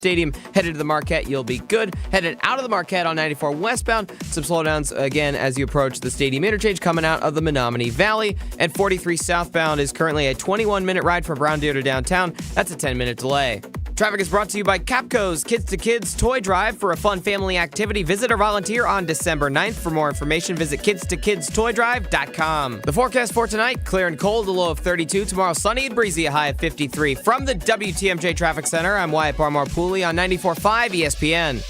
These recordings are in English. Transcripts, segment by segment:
Stadium. Headed to the Marquette, you'll be good. Headed out of the Marquette on 94 westbound. Some slowdowns again as you approach the Stadium interchange coming out of the Menominee Valley. And 43 southbound is currently a 21-minute ride from Brown Deer to downtown. That's a 10-minute delay. Traffic is brought to you by Capco's Kids to Kids Toy Drive. For a fun family activity, visit or volunteer on December 9th. For more information, visit kidstoKidstoyDrive.com. The forecast for tonight, clear and cold, a low of 32. Tomorrow, sunny and breezy, a high of 53. From the WTMJ Traffic Center, I'm Wyatt Barmore-Pooley on 94.5 ESPN.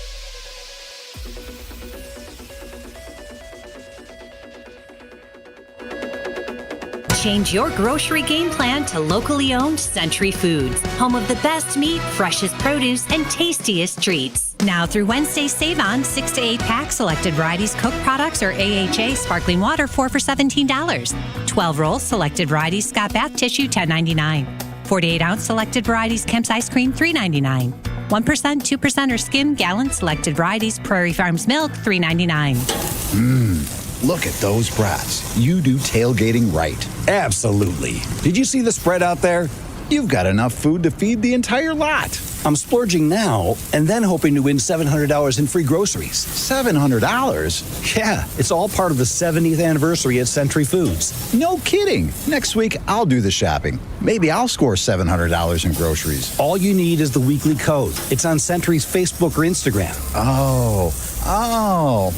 Change your grocery game plan to locally owned Century Foods, home of the best meat, freshest produce, and tastiest treats. Now through Wednesday, save on 6 to 8 pack selected varieties Coke products or AHA sparkling water 4 for $17. 12 rolls selected varieties Scott Bath tissue $10.99. 48-ounce selected varieties Kemp's ice cream $3.99. 1%, 2% or skim gallon selected varieties Prairie Farms milk $3.99. Look at those brats. You do tailgating right. Absolutely. Did you see the spread out there? You've got enough food to feed the entire lot. I'm splurging now and then hoping to win $700 in free groceries. $700? Yeah, it's all part of the 70th anniversary at Century Foods. No kidding. Next week, I'll do the shopping. Maybe I'll score $700 in groceries. All you need is the weekly code. It's on Century's Facebook or Instagram. Oh,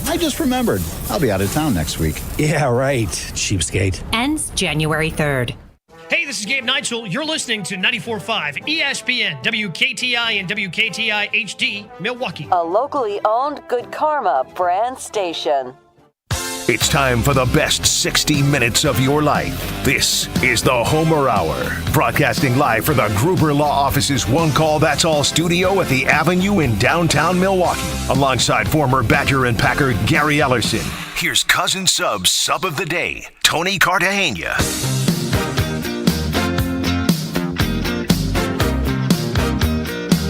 I just remembered. I'll be out of town next week. Yeah, right, cheapskate. Ends January 3rd. Hey, this is Gabe Neitzel. You're listening to 94.5 ESPN, WKTI and WKTI HD, Milwaukee. A locally owned Good Karma brand station. It's time for the best 60 minutes of your life. This is the Homer Hour, broadcasting live from the Gruber Law Office's One Call That's All studio at the Avenue in downtown Milwaukee. Alongside former Badger and Packer Gary Ellerson, here's Cousin Sub's Sub of the Day, Tony Cartagena.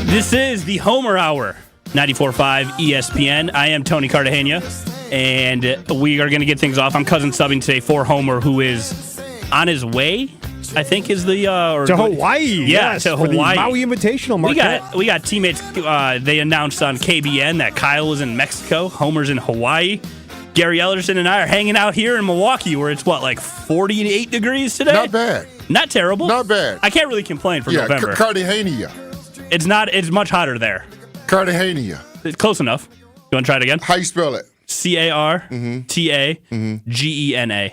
This is the Homer Hour, 94.5 ESPN. I am Tony Cartagena, and we are going to get things off. I'm cousin subbing today for Homer, who is on his way, I think is the... to Hawaii. Yeah, yes, to for Hawaii. The Maui Invitational Marquette. We got teammates. They announced on KBN that Kyle is in Mexico, Homer's in Hawaii. Gary Ellerson and I are hanging out here in Milwaukee, where it's, like 48 degrees today? Not bad. Not terrible. Not bad. I can't really complain for November. Cartagena. It's much hotter there. Cartagena. It's close enough. You want to try it again? How you spell it? Cartagena.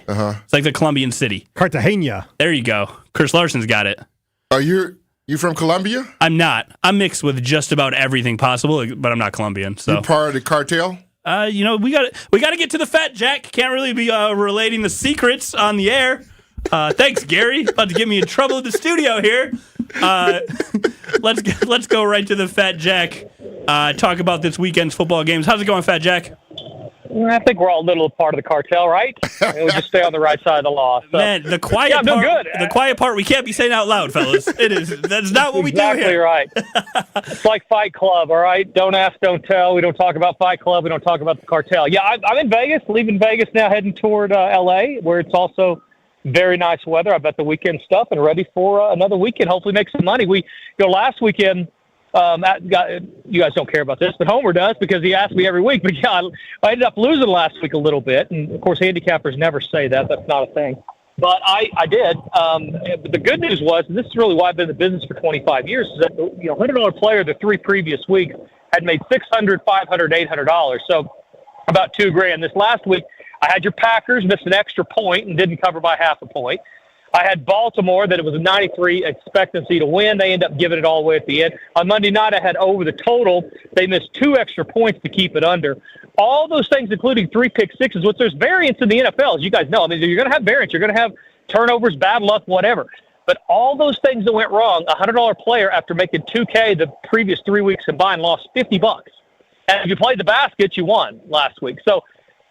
Uh-huh. It's like the Colombian city. Cartagena. There you go. Chris Larson's got it. Are you from Colombia? I'm not. I'm mixed with just about everything possible, but I'm not Colombian. So you part of the cartel? We got to get to the Fat Jack. Can't really be relating the secrets on the air. Thanks, Gary. About to get me in trouble in the studio here. Let's go right to the Fat Jack. Talk about this weekend's football games. How's it going, Fat Jack? I think we're all a little part of the cartel, right? We just stay on the right side of the law. So. Man, the quiet part. Good. The quiet part we can't be saying out loud, fellas. That's not what we do here. Exactly right. It's like Fight Club, all right? Don't ask, don't tell. We don't talk about Fight Club. We don't talk about the cartel. Yeah, I'm in Vegas, leaving Vegas now, heading toward L.A., where it's also very nice weather. I bet the weekend stuff and ready for another weekend. Hopefully make some money. Last weekend, you guys don't care about this, but Homer does because he asks me every week. But yeah, I ended up losing last week a little bit. And of course, handicappers never say that. That's not a thing. But I did. But the good news was, and this is really why I've been in the business for 25 years, is that, $100 player the 3 previous weeks had made $600, $500, $800. So about $2,000. This last week, I had your Packers miss an extra point and didn't cover by half a point. I had Baltimore that it was a 93 expectancy to win. They end up giving it all the way at the end. On Monday night, I had over the total. They missed 2 extra points to keep it under. All those things, including 3 pick sixes, which there's variance in the NFL, as you guys know. I mean, you're going to have variance. You're going to have turnovers, bad luck, whatever. But all those things that went wrong, a $100 player after making $2,000 the previous 3 weeks combined lost $50. And if you played the baskets, you won last week. So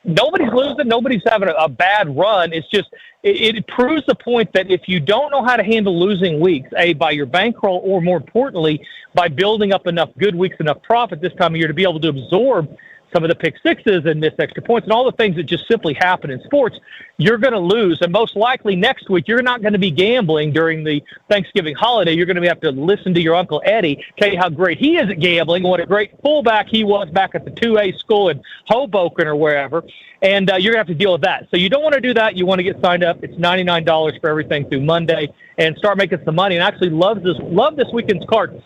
nobody's losing. Nobody's having a bad run. It's just it proves the point that if you don't know how to handle losing weeks, by your bankroll or more importantly, by building up enough good weeks, enough profit this time of year to be able to absorb some of the pick sixes and missed extra points and all the things that just simply happen in sports, you're going to lose. And most likely next week, you're not going to be gambling during the Thanksgiving holiday. You're going to have to listen to your Uncle Eddie tell you how great he is at gambling, what a great fullback he was back at the 2A school in Hoboken or wherever. And you're going to have to deal with that. So you don't want to do that. You want to get signed up. It's $99 for everything through Monday and start making some money. And actually love this weekend's card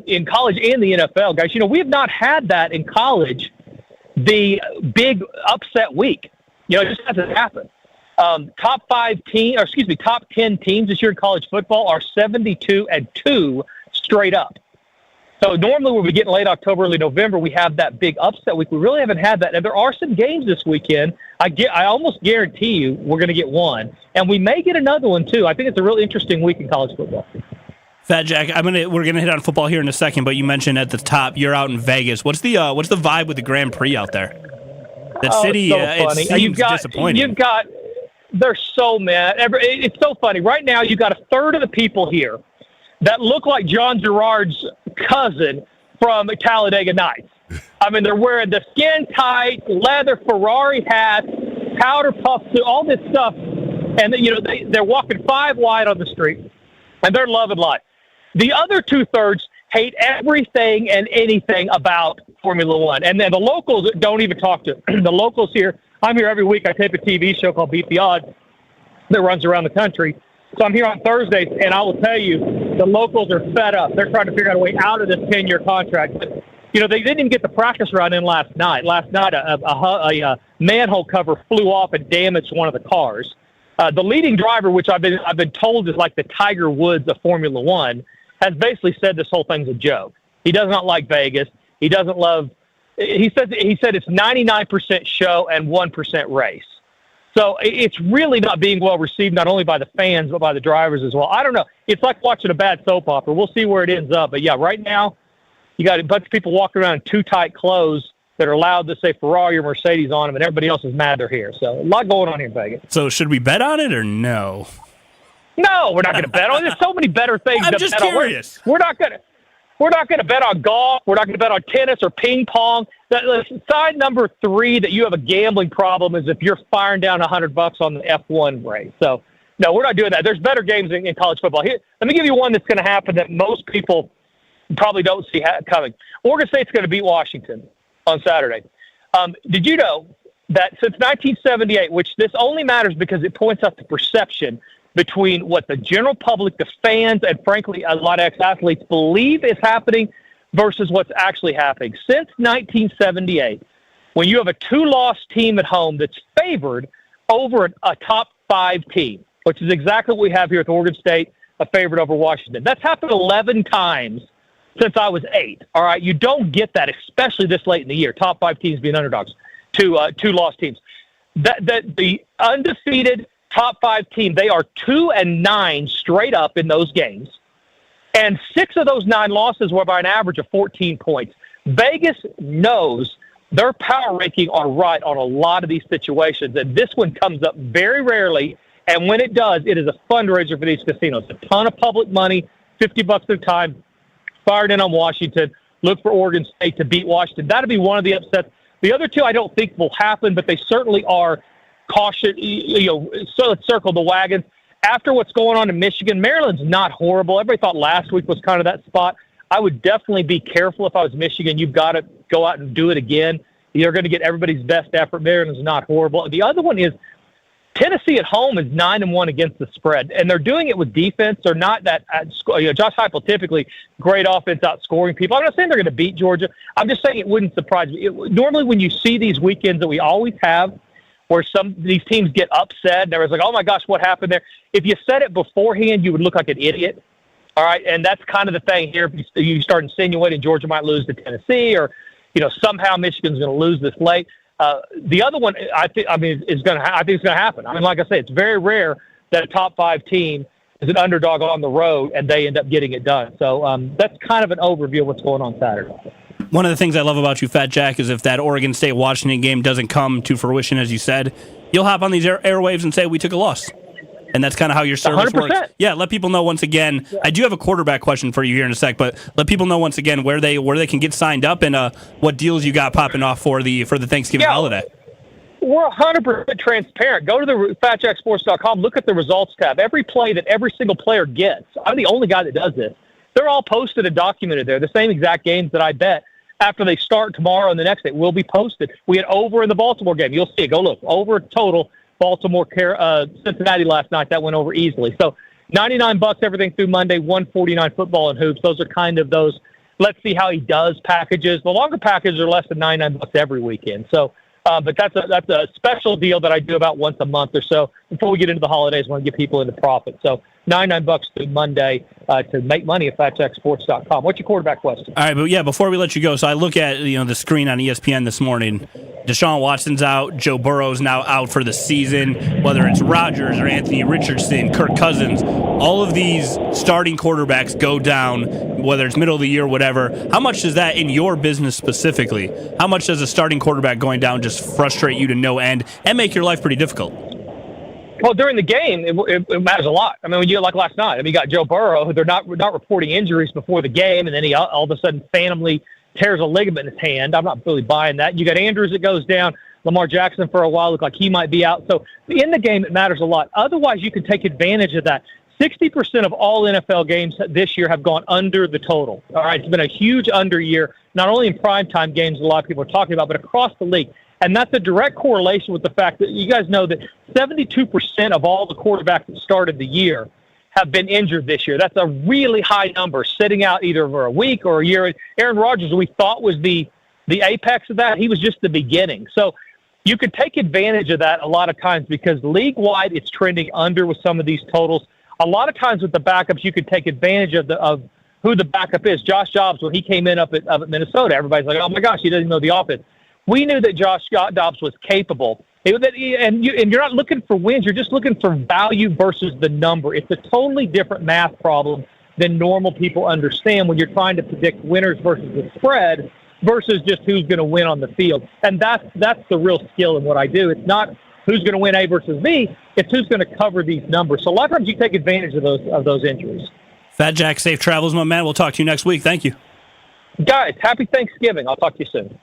in college and the NFL, guys. We have not had that in college, the big upset week. It just hasn't happened. Top 10 teams this year in college football are 72-2 straight up. So normally when we get in late October, early November, we have that big upset week. We really haven't had that. And there are some games this weekend. I almost guarantee you we're going to get one. And we may get another one, too. I think it's a real interesting week in college football. Fat Jack, we're gonna hit on football here in a second, but you mentioned at the top you're out in Vegas. What's the vibe with the Grand Prix out there? That city, it seems disappointing. They're so mad. It's so funny. Right now, you've got a third of the people here that look like John Gerard's cousin from Talladega Nights. They're wearing the skin tight, leather Ferrari hats, powder puffs, all this stuff, and they're walking 5 wide on the street, and they're loving life. The other 2/3 hate everything and anything about Formula One. And then the locals don't even talk to the locals here. I'm here every week. I tape a TV show called Beat the Odds that runs around the country. So I'm here on Thursdays, and I will tell you, the locals are fed up. They're trying to figure out a way out of this 10-year contract. But, they didn't even get the practice run in last night. Last night, a manhole cover flew off and damaged one of the cars. The leading driver, which I've been told is like the Tiger Woods of Formula One, has basically said this whole thing's a joke. He does not like Vegas. He doesn't love. He said it's 99% show and 1% race. So it's really not being well received, not only by the fans but by the drivers as well. I don't know. It's like watching a bad soap opera. We'll see where it ends up. But yeah, right now you got a bunch of people walking around in too tight clothes that are allowed to say Ferrari or Mercedes on them, and everybody else is mad they're here. So a lot going on here in Vegas. So should we bet on it or no? No, we're not going to bet on it. There's so many better things I'm to just bet curious. on. We're not going to bet on golf. We're not going to bet on tennis or ping pong. Side number 3 that you have a gambling problem is if you're firing down $100 on the F1 race. So, no, we're not doing that. There's better games in college football. Here, let me give you one that's going to happen that most people probably don't see coming. Oregon State's going to beat Washington on Saturday. Did you know that since 1978, which this only matters because it points out the perception between what the general public, the fans, and frankly, a lot of ex-athletes believe is happening versus what's actually happening. Since 1978, when you have a 2-loss team at home that's favored over a top 5 team, which is exactly what we have here at Oregon State, a favorite over Washington. That's happened 11 times since I was 8. All right, you don't get that, especially this late in the year. Top 5 teams being underdogs to 2-loss teams. The undefeated top 5 team, they are 2-9 straight up in those games. And 6 of those 9 losses were by an average of 14 points. Vegas knows their power ranking are right on a lot of these situations. And this one comes up very rarely. And when it does, it is a fundraiser for these casinos. A ton of public money, $50 at a time, fired in on Washington. Look for Oregon State to beat Washington. That'll be one of the upsets. The other 2 I don't think will happen, but they certainly are caution. So let's circle the wagons. After what's going on in Michigan, Maryland's not horrible. Everybody thought last week was kind of that spot. I would definitely be careful if I was Michigan. You've got to go out and do it again. You're going to get everybody's best effort. Maryland's not horrible. The other one is Tennessee at home is 9-1 against the spread, and they're doing it with defense. They're not that. Josh Heupel typically great offense outscoring people. I'm not saying they're going to beat Georgia. I'm just saying it wouldn't surprise me. Normally, when you see these weekends that we always have, where these teams get upset, and everyone's like, "Oh my gosh, what happened there?" If you said it beforehand, you would look like an idiot. All right, and that's kind of the thing here. You start insinuating Georgia might lose to Tennessee, or somehow Michigan's going to lose this late. The other one, I think it's going to happen. I mean, like I said, it's very rare that a top 5 team is an underdog on the road and they end up getting it done. So that's kind of an overview of what's going on Saturday. One of the things I love about you, Fat Jack, is if that Oregon State-Washington game doesn't come to fruition, as you said, you'll hop on these airwaves and say we took a loss. And that's kind of how your service 100%. works. Yeah, let people know once again. I do have a quarterback question for you here in a sec, but let people know once again where they can get signed up and what deals you got popping off for the Thanksgiving holiday. We're 100% transparent. Go to the FatJackSports.com. Look at the results tab. Every play that every single player gets. I'm the only guy that does this. They're all posted and documented there. The same exact games that I bet after they start tomorrow and the next day will be posted. We had over in the Baltimore game. You'll see it. Go look. Over total. Baltimore, Cincinnati last night, that went over easily. So $99 everything through Monday, $149 football and hoops. Those are kind of those, let's see how he does packages. The longer packages are less than $99 every weekend. So, but that's a special deal that I do about once a month or so before we get into the holidays. I want to get people into profit. So $99 through Monday to make money at FatJackSports.com. What's your quarterback question? All right, but yeah, before we let you go, so I look at the screen on ESPN this morning. Deshaun Watson's out. Joe Burrow's now out for the season. Whether it's Rodgers or Anthony Richardson, Kirk Cousins, all of these starting quarterbacks go down, whether it's middle of the year or whatever. How much does that, in your business specifically, how much does a starting quarterback going down just frustrate you to no end and make your life pretty difficult? Well, during the game, it matters a lot. I mean, when you like last night, you got Joe Burrow, who they're not reporting injuries before the game, and then he all of a sudden phantomly tears a ligament in his hand. I'm not really buying that. You got Andrews that goes down. Lamar Jackson for a while looked like he might be out. So in the game, it matters a lot. Otherwise, you can take advantage of that. 60% of all NFL games this year have gone under the total. All right, it's been a huge under year, not only in primetime games, a lot of people are talking about, but across the league. And that's a direct correlation with the fact that you guys know that 72% of all the quarterbacks that started the year have been injured this year. That's a really high number, sitting out either for a week or a year. Aaron Rodgers, we thought was the apex of that. He was just the beginning. So you could take advantage of that a lot of times because league-wide it's trending under with some of these totals. A lot of times with the backups, you could take advantage of who the backup is. Josh Dobbs, when he came in up at Minnesota, everybody's like, oh, my gosh, he doesn't know the offense. We knew that Josh Dobbs was capable. And you're not looking for wins. You're just looking for value versus the number. It's a totally different math problem than normal people understand when you're trying to predict winners versus the spread versus just who's going to win on the field. And that's the real skill in what I do. It's not who's going to win A versus B. It's who's going to cover these numbers. So a lot of times you take advantage of those injuries. Fat Jack, safe travels, my man. We'll talk to you next week. Thank you. Guys, happy Thanksgiving. I'll talk to you soon.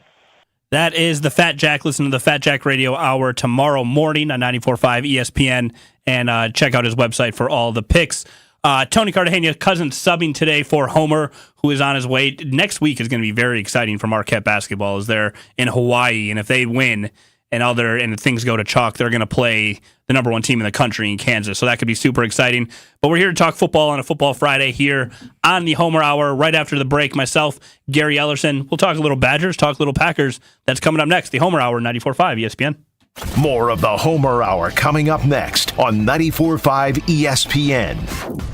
That is the Fat Jack. Listen to the Fat Jack Radio Hour tomorrow morning on 94.5 ESPN and check out his website for all the picks. Tony Cartagena, Cousins subbing today for Homer, who is on his way. Next week is going to be very exciting for Marquette basketball as they're in Hawaii, and if they win and things go to chalk, they're going to play the number one team in the country in Kansas. So that could be super exciting. But we're here to talk football on a Football Friday here on the Homer Hour. Right after the break, myself, Gary Ellerson. We'll talk a little Badgers, talk a little Packers. That's coming up next. The Homer Hour, 94.5 ESPN. More of the Homer Hour coming up next on 94.5 ESPN.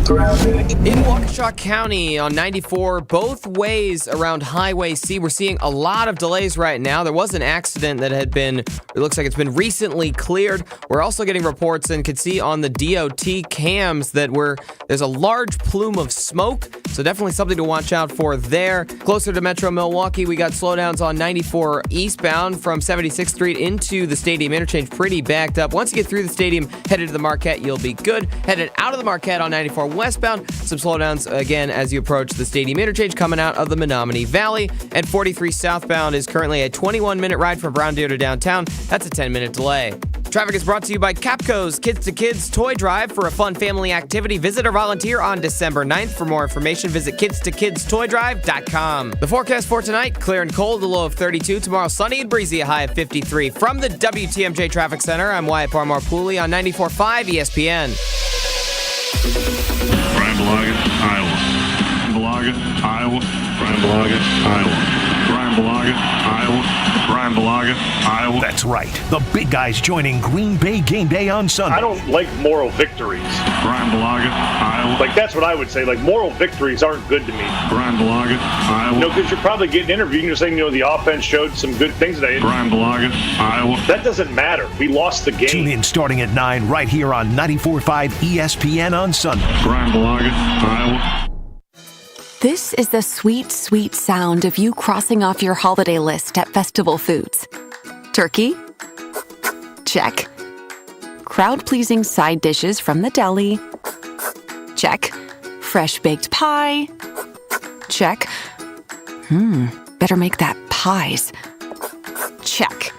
In Waukesha County on 94, both ways around Highway C, we're seeing a lot of delays right now. There was an accident that it looks like it's been recently cleared. We're also getting reports and can see on the DOT cams that there's a large plume of smoke, so definitely something to watch out for there. Closer to Metro Milwaukee, we got slowdowns on 94 eastbound from 76th Street into the Stadium interchange, pretty backed up. Once you get through the stadium, headed to the Marquette, you'll be good. Headed out of the Marquette on 94 westbound, some slowdowns again as you approach the Stadium interchange coming out of the Menominee Valley. And 43 southbound is currently a 21-minute ride from Brown Deer to downtown. That's a 10-minute delay. Traffic is brought to you by Capco's Kids to Kids Toy Drive. For a fun family activity, visit or volunteer on December 9th. For more information, visit kidstoKidstoyDrive.com. The forecast for tonight, clear and cold, a low of 32. Tomorrow, sunny and breezy, a high of 53. From the WTMJ Traffic Center, I'm Wyatt Barmore-Pooley on 94.5 ESPN. Brian Balaga, Iowa. Balaga, Iowa. Brian Balaga, Iowa. Brian Balaga, Iowa. Brian Balaga, Iowa. That's right. The big guys joining Green Bay game day on Sunday. I don't like moral victories. Brian Balaga, Iowa. Like, that's what I would say. Like, moral victories aren't good to me. Brian Balaga, Iowa. No, because you're probably getting interviewed and you're saying, the offense showed some good things today. Brian Balaga, Iowa. That doesn't matter. We lost the game. Tune in starting at 9 right here on 94.5 ESPN on Sunday. Brian Balaga, Iowa. This is the sweet, sweet sound of you crossing off your holiday list at Festival Foods. Turkey? Check. crowd-pleasing side dishes from the deli. Check. Fresh baked pie. Check. Better make that pies. Check.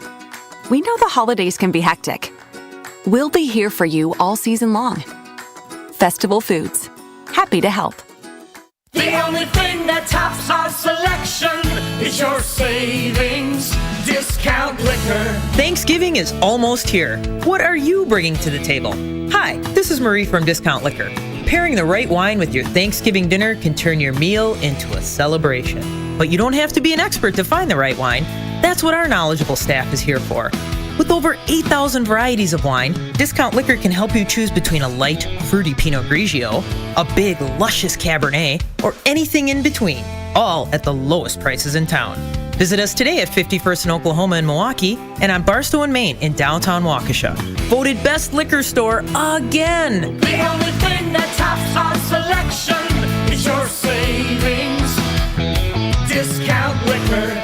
We know the holidays can be hectic. We'll be here for you all season long. Festival Foods. Happy to help. The only thing that tops our selection is your savings discount liquor. Thanksgiving is almost here. What are you bringing to the table? Hi, this is Marie from Discount Liquor. Pairing the right wine with your Thanksgiving dinner can turn your meal into a celebration. But you don't have to be an expert to find the right wine. That's what our knowledgeable staff is here for. With over 8,000 varieties of wine, Discount Liquor can help you choose between a light, fruity Pinot Grigio, a big, luscious Cabernet, or anything in between, all at the lowest prices in town. Visit us today at 51st in Oklahoma and Milwaukee, and on Barstow and Main in downtown Waukesha. Voted best liquor store again! The only thing that tops our selection is your savings discount liquor.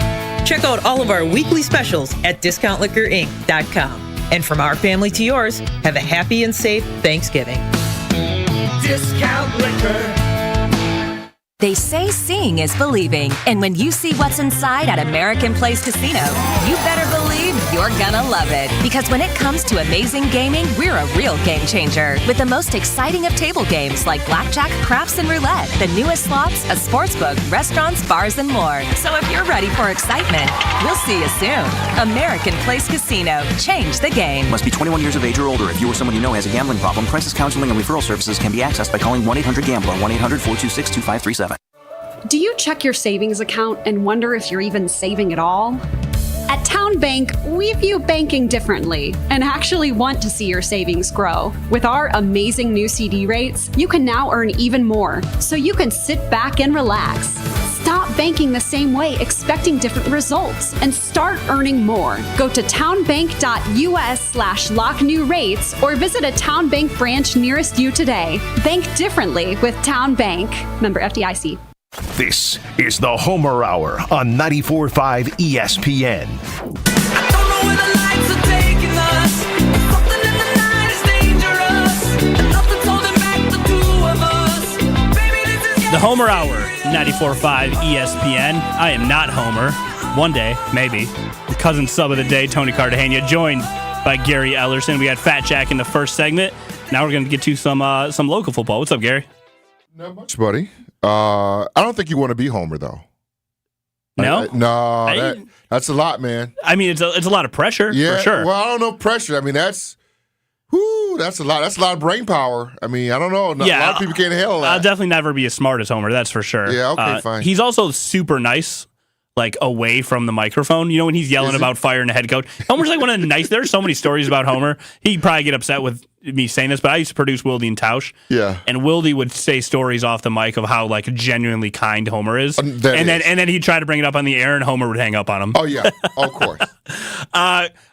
Check out all of our weekly specials at discountliquorinc.com. And from our family to yours, have a happy and safe Thanksgiving. Discount liquor. They say seeing is believing, and when you see what's inside at American Place Casino, you better believe you're gonna love it. Because when it comes to amazing gaming, we're a real game changer. With the most exciting of table games like blackjack, craps, and roulette, the newest slots, a sportsbook, restaurants, bars, and more. So if you're ready for excitement, we'll see you soon. American Place Casino. Change the game. Must be 21 years of age or older. If you or someone you know has a gambling problem, crisis counseling and referral services can be accessed by calling 1-800-GAMBLER, 1-800-426-2537. Do you check your savings account and wonder if you're even saving at all? At Town Bank, we view banking differently and actually want to see your savings grow. With our amazing new CD rates, you can now earn even more, so you can sit back and relax. Stop banking the same way, expecting different results, and start earning more. Go to townbank.us/locknewrates or visit a Town Bank branch nearest you today. Bank differently with Town Bank. Member FDIC. This is the Homer Hour on 94.5 ESPN. The Homer Hour, 94.5 ESPN. I am not Homer. One day, maybe. The cousin sub of the day, Tony Cartagena, joined by Gary Ellerson. We had Fat Jack in the first segment. Now we're going to get to some local football. What's up, Gary? Not much, buddy. I don't think you want to be Homer, though. No? That's a lot, man. I mean, it's a lot of pressure, Yeah, for sure. Well, I don't know pressure. I mean, that's a lot. That's a lot of brain power. I mean, I don't know. A lot of people can't handle that. I'll definitely never be as smart as Homer, that's for sure. Yeah, okay, fine. He's also super nice, like, away from the microphone. You know, when he's yelling about firing a head coach. Homer's like one of the nice. There's so many stories about Homer. He'd probably get upset with me saying this, but I used to produce Wildy and Tausch. Yeah. And Wildy would say stories off the mic of how, like, genuinely kind Homer is. And then he'd try to bring it up on the air, and Homer would hang up on him. Oh, yeah. Of course.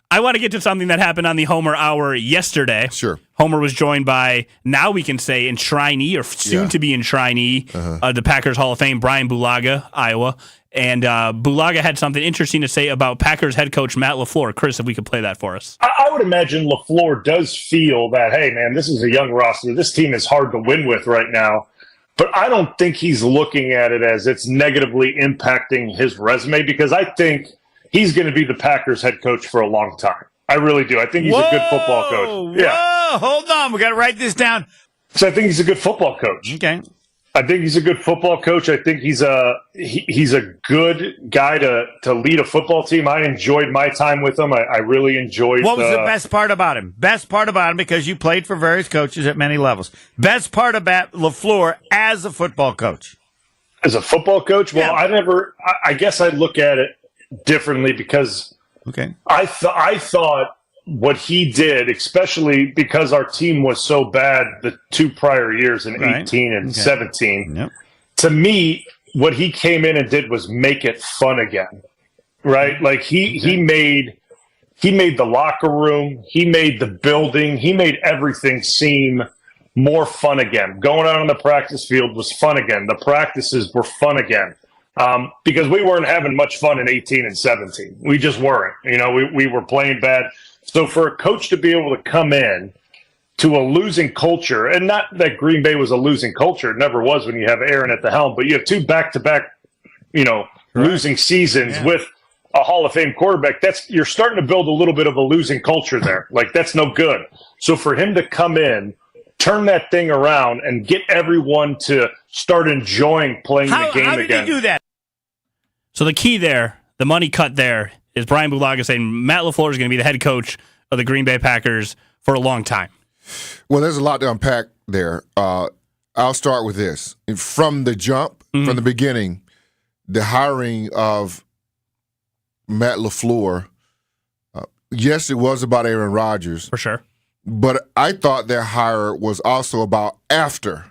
I want to get to something that happened on the Homer Hour yesterday. Sure. Homer was joined by, now we can say, enshrinee, or soon-to-be enshrinee, the Packers Hall of Fame, Brian Bulaga, Iowa. And Bulaga had something interesting to say about Packers head coach Matt LaFleur. Chris, if we could play that for us. I would imagine LaFleur does feel that, hey, man, this is a young roster. This team is hard to win with right now. But I don't think he's looking at it as it's negatively impacting his resume, because I think he's going to be the Packers head coach for a long time. I really do. I think he's a good football coach. Whoa, hold on. We got to write this down. So I think he's a good football coach. Okay. I think he's a good football coach. I think he's a good guy to lead a football team. I enjoyed my time with him. I really enjoyed. What was the best part about him? Best part about him, because you played for various coaches at many levels. Best part about LaFleur as a football coach. As a football coach? Well, I guess I look at it differently, because I thought what he did, especially because our team was so bad the two prior years in 18 and 17, to me, what he came in and did was make it fun again, right? Like he made the locker room, he made the building, he made everything seem more fun again. Going out on the practice field was fun again. The practices were fun again. Because we weren't having much fun in 18 and 17. We just weren't. You know, we were playing bad. So for a coach to be able to come in to a losing culture, and not that Green Bay was a losing culture. It never was when you have Aaron at the helm, but you have two back-to-back, losing seasons with a Hall of Fame quarterback. You're starting to build a little bit of a losing culture there. Like, that's no good. So for him to come in, turn that thing around, and get everyone to start enjoying playing the game again. How did he do that? So the key there, the money cut there, is Brian Bulaga saying Matt LaFleur is going to be the head coach of the Green Bay Packers for a long time. Well, there's a lot to unpack there. I'll start with this. From the jump, from the beginning, the hiring of Matt LaFleur, yes, it was about Aaron Rodgers. For sure. But I thought their hire was also about after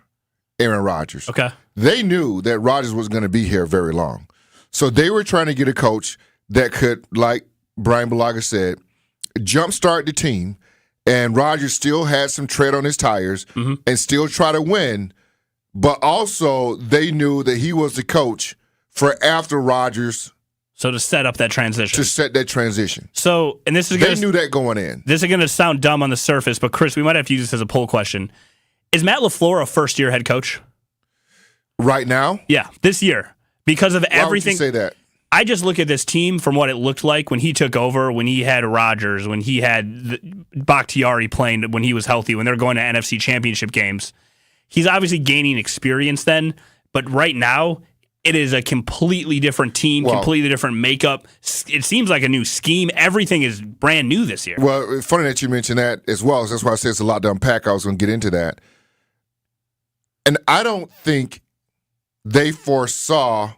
Aaron Rodgers. Okay. They knew that Rodgers was going to be here very long. So they were trying to get a coach that could, like Brian Bulaga said, jumpstart the team, and Rodgers still had some tread on his tires and still try to win. But also they knew that he was the coach for after Rodgers. So to set up that transition. To set that transition. So, and this is they knew that going in. This is going to sound dumb on the surface, but Chris, we might have to use this as a poll question. Is Matt LaFleur a first-year head coach? Right now? Yeah, this year. Because of everything. Why would you say that? I just look at this team from what it looked like when he took over, when he had Rodgers, when he had Bakhtiari playing when he was healthy, when they're going to NFC championship games. He's obviously gaining experience then, but right now, it is a completely different team, completely different makeup. It seems like a new scheme. Everything is brand new this year. Well, it's funny that you mentioned that as well. That's why I said it's a lot to unpack. I was going to get into that. And I don't think they foresaw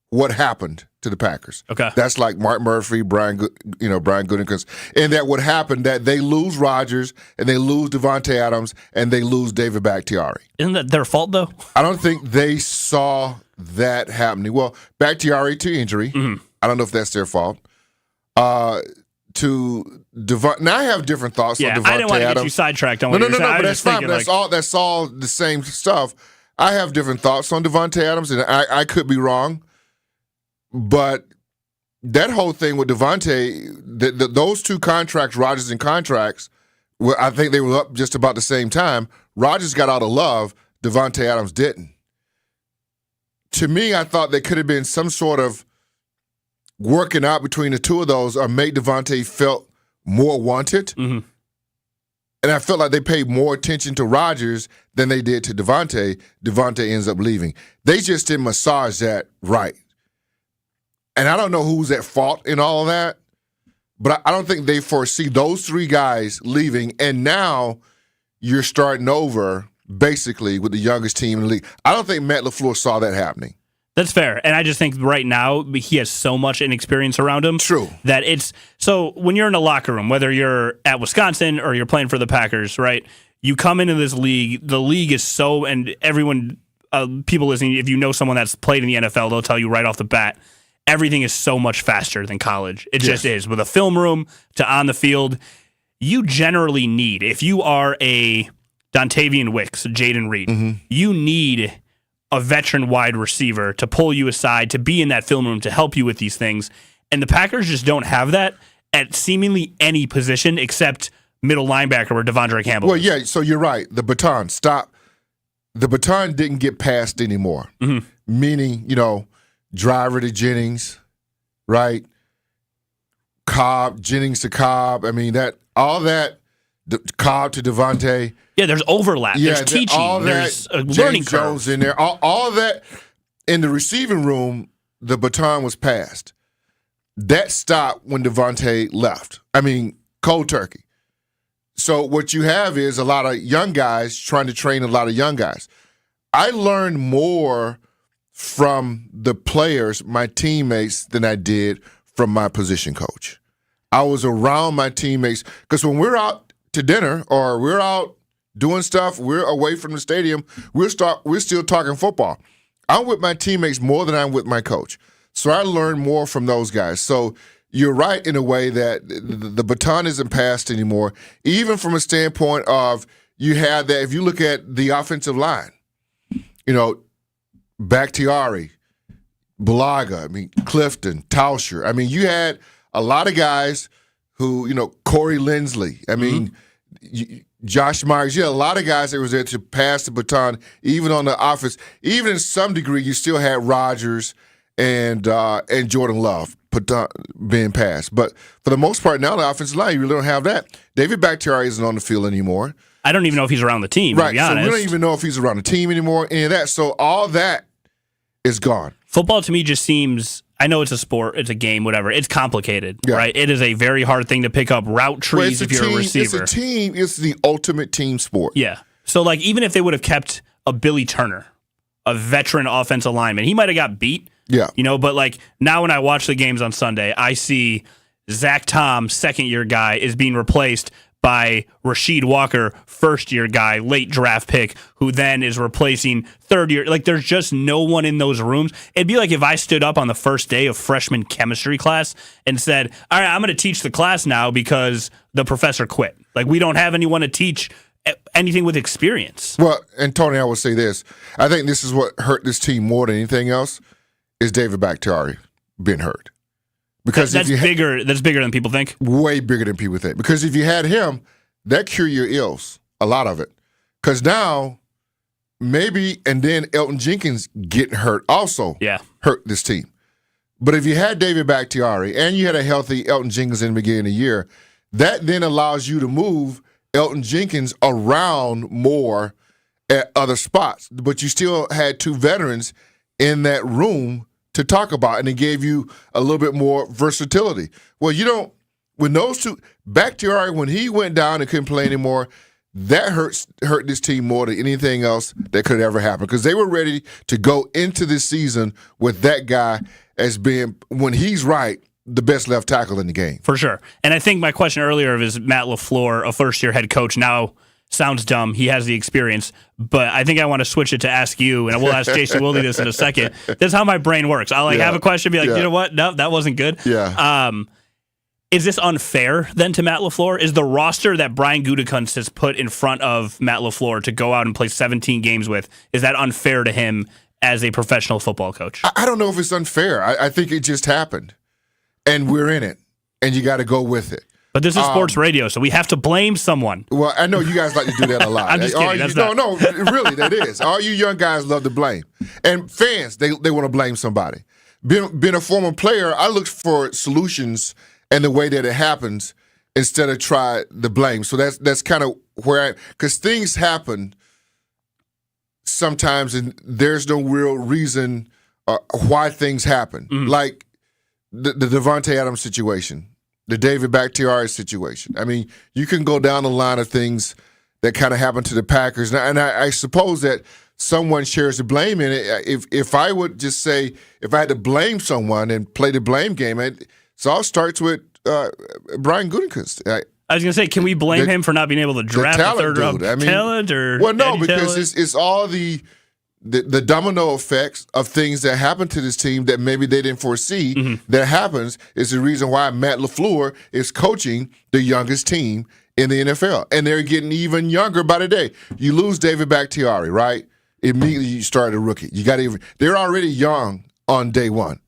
what happened to the Packers. Okay. That's like Mark Murphy, Brian Gutekunst. And that would happen that they lose Rodgers and they lose Devontae Adams and they lose David Bakhtiari. Isn't that their fault, though? I don't think they saw that happening. Well, Bakhtiari to injury. I don't know if that's their fault. To Devon. Now I have different thoughts on Devontae Adams. I didn't want to get you sidetracked on what you're saying. But that's fine. That's all the same stuff. I have different thoughts on Devontae Adams, and I could be wrong. But that whole thing with Devontae, those two contracts, Rodgers and contracts, I think they were up just about the same time. Rodgers got out of love. Devontae Adams didn't. To me, I thought there could have been some sort of working out between the two of those or make Devontae felt more wanted. And I felt like they paid more attention to Rodgers than they did to Devontae. Devontae ends up leaving. They just didn't massage that right. And I don't know who's at fault in all of that, but I don't think they foresee those three guys leaving, and now you're starting over basically with the youngest team in the league. I don't think Matt LaFleur saw that happening. That's fair. And I just think right now he has so much inexperience around him. True. That it's so when you're in a locker room, whether you're at Wisconsin or you're playing for the Packers, right? You come into this league, the league is so, and everyone, people listening, if you know someone that's played in the NFL, they'll tell you right off the bat, everything is so much faster than college. It just is. With a film room to on the field, you generally need, if you are a Dontavian Wicks, Jaden Reed, you need a veteran wide receiver to pull you aside, to be in that film room, to help you with these things. And the Packers just don't have that at seemingly any position except middle linebacker where Devondre Campbell Well, is. yeah, so you're right. The baton, stop. The baton didn't get passed anymore. Meaning, Driver to Jennings, right? Cobb, Jennings to Cobb. I mean, Cobb to Devontae. Yeah, there's overlap. Yeah, there's teaching. all There's that, a learning James curve. Jones in there. All of that in the receiving room, the baton was passed. That stopped when Devontae left. I mean, cold turkey. So what you have is a lot of young guys trying to train a lot of young guys. I learned more from the players, my teammates, than I did from my position coach. I was around my teammates because when we're out to dinner or we're out doing stuff, we're away from the stadium, we're still talking football. I'm with my teammates more than I'm with my coach. So I learned more from those guys. So you're right in a way that the baton isn't passed anymore, even from a standpoint of you have that. If you look at the offensive line, Bakhtiari, Bulaga, Clifton, Tauscher. You had a lot of guys who, Corey Lindsley. Josh Myers, you had a lot of guys that was there to pass the baton, even on the offense. Even in some degree, you still had Rodgers and Jordan Love being passed. But for the most part, now the offensive line, you really don't have that. David Bakhtiari isn't on the field anymore. I don't even know if he's around the team, right, to be honest. So we don't even know if he's around the team anymore, any of that. So all that is gone. Football to me just seems, I know it's a sport, it's a game, whatever. It's complicated, right? It is a very hard thing to pick up route trees if you're a receiver. It's a team. It's the ultimate team sport. Yeah. So, like, even if they would have kept a Billy Turner, a veteran offensive lineman, he might have got beat. Yeah. You know, but, like, now when I watch the games on Sunday, I see Zach Tom, second-year guy, is being replaced by Rasheed Walker, first-year guy, late draft pick, who then is replacing third-year. Like, there's just no one in those rooms. It'd be like if I stood up on the first day of freshman chemistry class and said, all right, I'm going to teach the class now because the professor quit. Like, we don't have anyone to teach anything with experience. Well, and Tony, I will say this. I think this is what hurt this team more than anything else is David Bakhtiari being hurt. Because that's bigger. That's bigger than people think. Way bigger than people think. Because if you had him, that cure your ills, a lot of it. Because now, maybe, and then Elton Jenkins getting hurt also hurt this team. But if you had David Bakhtiari and you had a healthy Elton Jenkins in the beginning of the year, that then allows you to move Elton Jenkins around more at other spots. But you still had two veterans in that room to talk about, and it gave you a little bit more versatility. Well, you don't, when those two, Bakhtiari, when he went down and couldn't play anymore, that hurt this team more than anything else that could ever happen because they were ready to go into this season with that guy as being, when he's right, the best left tackle in the game. For sure. And I think my question earlier of is Matt LaFleur, a first-year head coach, now sounds dumb. He has the experience. But I think I want to switch it to ask you, and we'll ask Jason Wilde this in a second. This is how my brain works. I'll have a question, be like, you know what? No, that wasn't good. Yeah. Is this unfair, then, to Matt LaFleur? Is the roster that Brian Gutekunst has put in front of Matt LaFleur to go out and play 17 games with, is that unfair to him as a professional football coach? I don't know if it's unfair. I think it just happened. And we're in it. And you got to go with it. But this is sports radio, so we have to blame someone. Well, I know you guys like to do that a lot. I'm just kidding. No, really, that is. All you young guys love to blame. And fans, they want to blame somebody. Being a former player, I look for solutions and the way that it happens instead of try the blame. So that's kind of where because things happen sometimes and there's no real reason why things happen. Mm-hmm. Like the Davante Adams situation. The David Bakhtiari situation. I mean, you can go down the line of things that kind of happened to the Packers. And I suppose that someone shares the blame in it. If I would just say, if I had to blame someone and play the blame game, it all starts with Brian Gutekunst. I was going to say, can we blame him for not being able to draft a third-round talent? Well, no, because it's all the domino effects of things that happen to this team that maybe they didn't foresee that happens is the reason why Matt LaFleur is coaching the youngest team in the NFL. And they're getting even younger by the day. You lose David Bakhtiari, right? Immediately you start a rookie. They're already young on day one.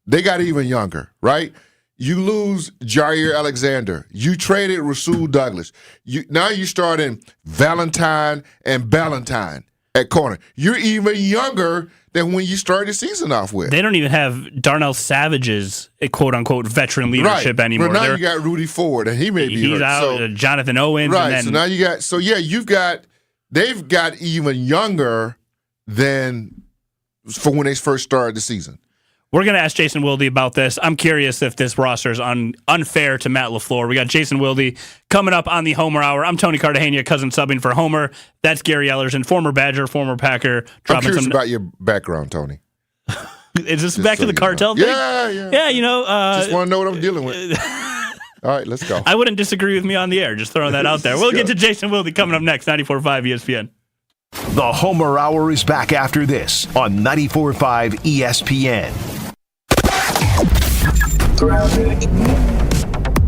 They got even younger, right? You lose Jair Alexander. You traded Rasul Douglas. Now you start in Valentine and Ballantyne at corner. You're even younger than when you started the season off with. They don't even have Darnell Savage's quote-unquote veteran leadership anymore. But now you got Rudy Ford, and he may be he's hurt. out. Jonathan Owens. Right, and then, so they've got even younger than for when they first started the season. We're going to ask Jason Wilde about this. I'm curious if this roster is unfair to Matt LaFleur. We got Jason Wilde coming up on the Homer Hour. I'm Tony Cartagena, cousin subbing for Homer. That's Gary Ellerson, former Badger, former Packer. I'm curious about your background, Tony. Is this back to the cartel thing? Yeah. Yeah, you know. Just want to know what I'm dealing with. All right, let's go. I wouldn't disagree with me on the air. Just throwing that out there. We'll get to Jason Wilde coming up next, 94.5 ESPN. The Homer Hour is back after this on 94.5 ESPN.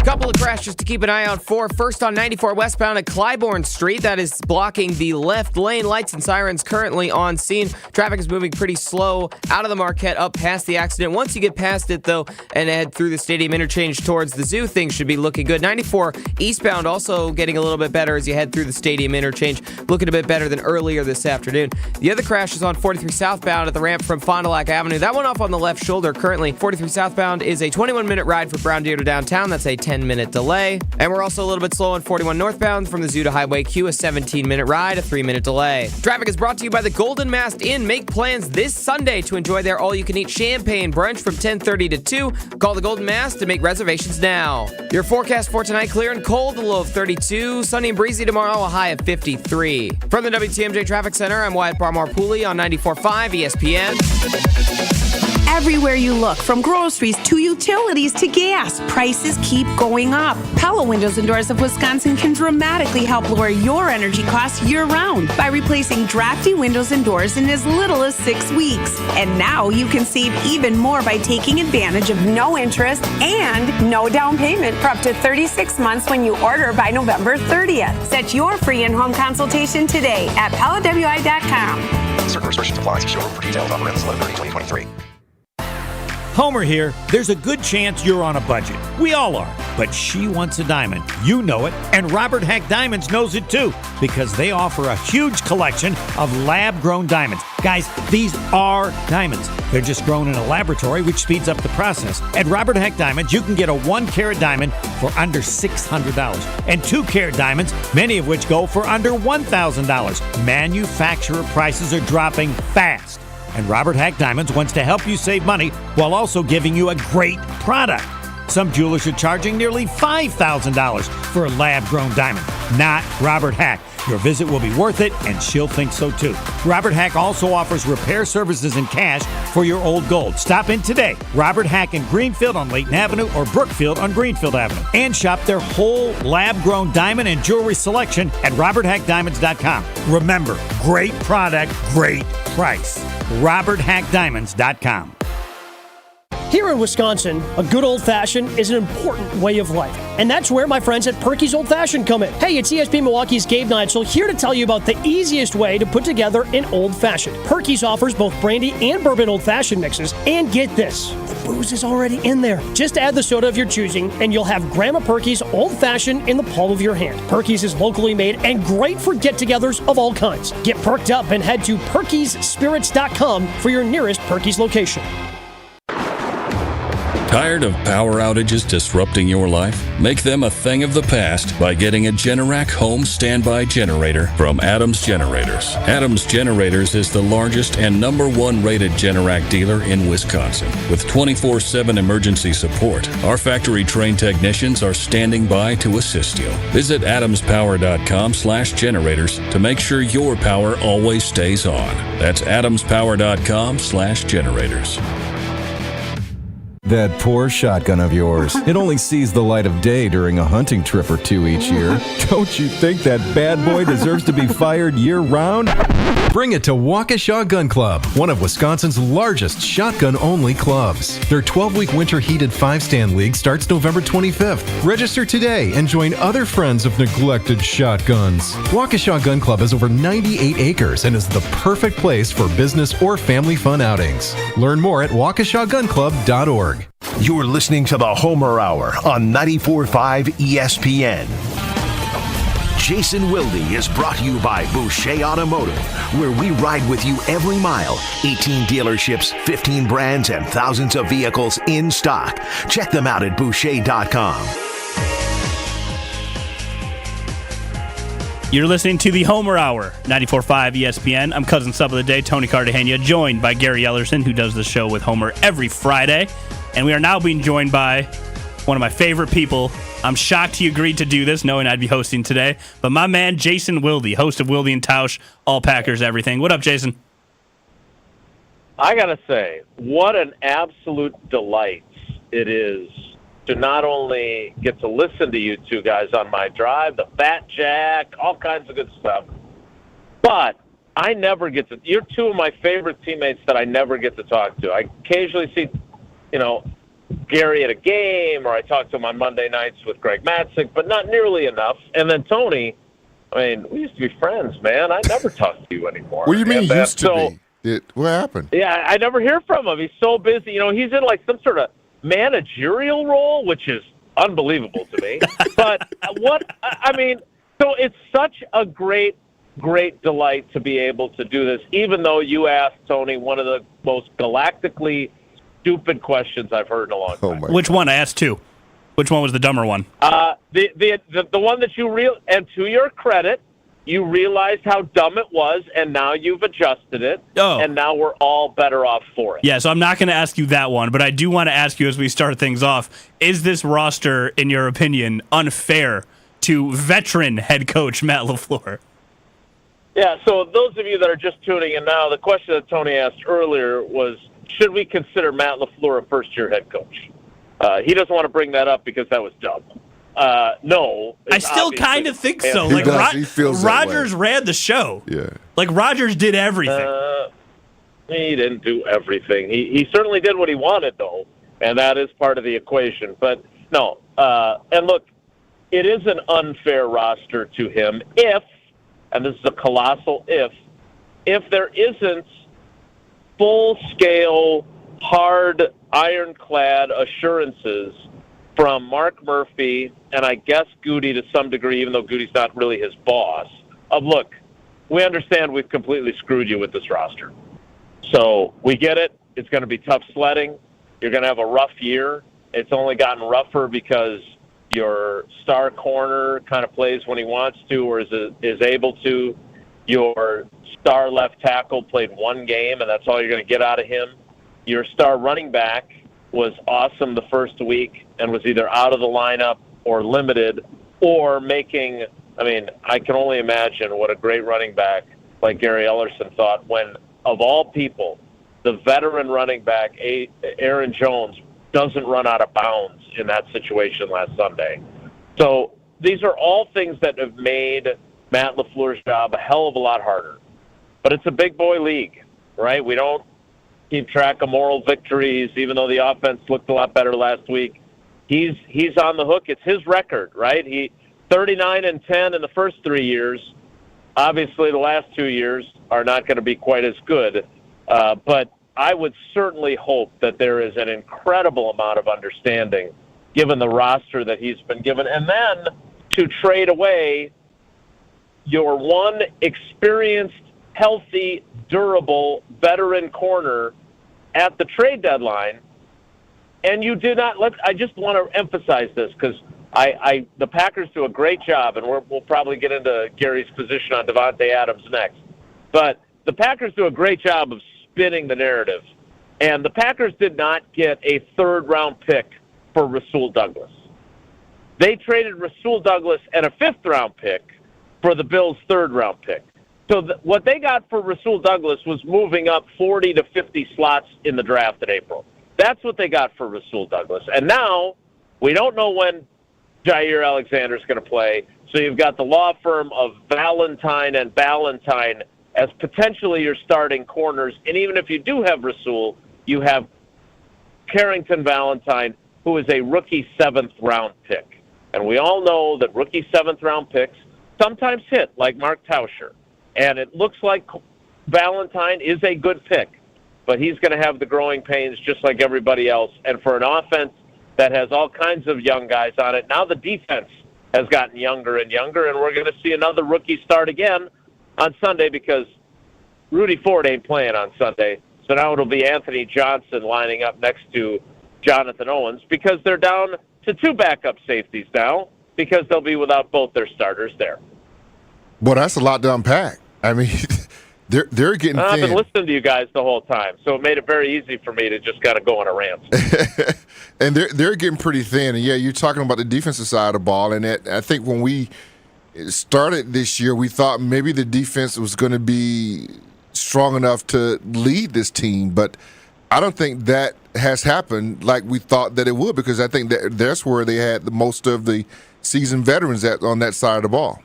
Couple of crashes to keep an eye out for. First on 94 westbound at Clybourne Street. That is blocking the left lane. Lights and sirens currently on scene. Traffic is moving pretty slow out of the Marquette up past the accident. Once you get past it, though, and head through the stadium interchange towards the zoo, things should be looking good. 94 eastbound also getting a little bit better as you head through the stadium interchange. Looking a bit better than earlier this afternoon. The other crash is on 43 southbound at the ramp from Fond du Lac Avenue. That one off on the left shoulder. Currently, 43 southbound is a 21-minute ride for Brown Deer to downtown. That's a 10-minute delay. And we're also a little bit slow on 41 northbound from the zoo to Highway Q, a 17-minute ride, a 3-minute delay. Traffic is brought to you by the Golden Mast Inn. Make plans this Sunday to enjoy their all-you-can-eat champagne brunch from 10:30 to 2. Call the Golden Mast to make reservations now. Your forecast for tonight, clear and cold, a low of 32. Sunny and breezy tomorrow, a high of 53. From the WTMJ Traffic Center, I'm Wyatt Barmore-Pooley on 94.5 ESPN. Everywhere you look, from groceries to utilities to gas, prices keep going up. Pella Windows and Doors of Wisconsin can dramatically help lower your energy costs year-round by replacing drafty windows and doors in as little as 6 weeks. And now you can save even more by taking advantage of no interest and no down payment for up to 36 months when you order by November 30th. Set your free in-home consultation today at PellaWI.com. Certain restrictions apply. See showroom for details. Offer ends 11/30/2023. Homer here. There's a good chance you're on a budget. We all are. But she wants a diamond. You know it. And Robert Hack Diamonds knows it too, because they offer a huge collection of lab-grown diamonds. Guys, these are diamonds. They're just grown in a laboratory, which speeds up the process. At Robert Hack Diamonds, you can get a 1-carat diamond for under $600. And 2-carat diamonds, many of which go for under $1,000. Manufacturer prices are dropping fast. And Robert Hack Diamonds wants to help you save money while also giving you a great product. Some jewelers are charging nearly $5,000 for a lab-grown diamond. Not Robert Hack. Your visit will be worth it, and she'll think so too. Robert Hack also offers repair services and cash for your old gold. Stop in today. Robert Hack in Greenfield on Layton Avenue or Brookfield on Greenfield Avenue. And shop their whole lab-grown diamond and jewelry selection at roberthackdiamonds.com. Remember, great product, great price. roberthackdiamonds.com. Here in Wisconsin, a good old-fashioned is an important way of life. And that's where my friends at Perky's Old Fashioned come in. Hey, it's ESPN Milwaukee's Gabe Neitzel here to tell you about the easiest way to put together an old-fashioned. Perky's offers both brandy and bourbon old-fashioned mixes. And get this, the booze is already in there. Just add the soda of your choosing, and you'll have Grandma Perky's Old Fashioned in the palm of your hand. Perky's is locally made and great for get-togethers of all kinds. Get perked up and head to perkysspirits.com for your nearest Perky's location. Tired of power outages disrupting your life? Make them a thing of the past by getting a Generac home standby generator from Adams Generators. Adams Generators is the largest and #1 rated Generac dealer in Wisconsin. With 24/7 emergency support, our factory-trained technicians are standing by to assist you. Visit adamspower.com/generators to make sure your power always stays on. That's adamspower.com/generators. That poor shotgun of yours. It only sees the light of day during a hunting trip or two each year. Don't you think that bad boy deserves to be fired year-round? Bring it to Waukesha Gun Club, one of Wisconsin's largest shotgun-only clubs. Their 12-week winter heated 5-stand league starts November 25th. Register today and join other friends of neglected shotguns. Waukesha Gun Club has over 98 acres and is the perfect place for business or family fun outings. Learn more at waukeshagunclub.org. You're listening to the Homer Hour on 94.5 ESPN. Jason Wilde is brought to you by Boucher Automotive, where we ride with you every mile. 18 dealerships, 15 brands, and thousands of vehicles in stock. Check them out at Boucher.com. You're listening to the Homer Hour, 94.5 ESPN. I'm Cousin Sub of the Day, Tony Cartagena, joined by Gary Ellerson, who does the show with Homer every Friday. And we are now being joined by one of my favorite people. I'm shocked he agreed to do this, knowing I'd be hosting today. But my man, Jason Wilde, host of Wilde and Tausch, All Packers Everything. What up, Jason? I got to say, what an absolute delight it is to not only get to listen to you two guys on my drive, the Fat Jack, all kinds of good stuff, but I never get to, you're two of my favorite teammates that I never get to talk to. I occasionally see, Gary at a game, or I talk to him on Monday nights with Greg Matzik, but not nearly enough. And then Tony, I mean, we used to be friends, man. I never talk to you anymore. What do you mean And used to be? What happened? Yeah, I never hear from him. He's so busy. You know, he's in like some sort of managerial role, which is unbelievable to me. But so it's such a great delight to be able to do this, even though you asked, Tony, one of the most galactically stupid questions I've heard in a long time. Which one? I asked two. Which one was the dumber one? The one that you and to your credit, you realized how dumb it was, and now you've adjusted it, and now we're all better off for it. Yeah, so I'm not going to ask you that one, but I do want to ask you as we start things off, is this roster, in your opinion, unfair to veteran head coach Matt LaFleur? Yeah, so those of you that are just tuning in now, the question that Tony asked earlier was, should we consider Matt LaFleur a first-year head coach? He doesn't want to bring that up because that was dumb. No. I still kind of think so. He like does. He feels that Rodgers ran the show. Yeah. Like Rodgers did everything. He didn't do everything. He certainly did what he wanted, though, and that is part of the equation. But no. And look, it is an unfair roster to him if, and this is a colossal if there isn't full-scale, hard, ironclad assurances from Mark Murphy and I guess Goody to some degree, even though Goody's not really his boss, of look, we understand we've completely screwed you with this roster. So we get it. It's going to be tough sledding. You're going to have a rough year. It's only gotten rougher because your star corner kind of plays when he wants to or is able to. Your star left tackle played one game, and that's all you're going to get out of him. Your star running back was awesome the first week and was either out of the lineup or limited or making, I mean, I can only imagine what a great running back like Gary Ellerson thought when, of all people, the veteran running back, Aaron Jones, doesn't run out of bounds in that situation last Sunday. So these are all things that have made Matt LaFleur's job a hell of a lot harder. But it's a big boy league, right? We don't keep track of moral victories, even though the offense looked a lot better last week. He's on the hook. It's his record, right? He 39-10 in the first 3 years. Obviously, the last 2 years are not going to be quite as good. But I would certainly hope that there is an incredible amount of understanding given the roster that he's been given. And then to trade away your one experienced, healthy, durable veteran corner at the trade deadline, and you did not. I just want to emphasize this because the Packers do a great job, and we'll probably get into Gary's position on Davante Adams next. But the Packers do a great job of spinning the narrative, and the Packers did not get a third-round pick for Rasul Douglas. They traded Rasul Douglas and a fifth-round pick for the Bills' third-round pick. So what they got for Rasul Douglas was moving up 40 to 50 slots in the draft in April. That's what they got for Rasul Douglas. And now we don't know when Jair Alexander is going to play. So you've got the law firm of Valentine and Ballantyne as potentially your starting corners. And even if you do have Rasul, you have Carrington Valentine, who is a rookie seventh-round pick. And we all know that rookie seventh-round picks sometimes hit, like Mark Tauscher. And it looks like Valentine is a good pick, but he's going to have the growing pains just like everybody else. And for an offense that has all kinds of young guys on it, now the defense has gotten younger and younger, and we're going to see another rookie start again on Sunday because Rudy Ford ain't playing on Sunday. So now it'll be Anthony Johnson lining up next to Jonathan Owens because they're down to two backup safeties now because they'll be without both their starters there. Well, that's a lot to unpack. I mean, they're getting thin. I've been listening to you guys the whole time, so it made it very easy for me to just kind of go on a rant. And they're getting pretty thin. And, yeah, you're talking about the defensive side of the ball. And I think when we started this year, we thought maybe the defense was going to be strong enough to lead this team. But I don't think that has happened like we thought that it would because I think that's where they had the most of the seasoned veterans on that side of the ball.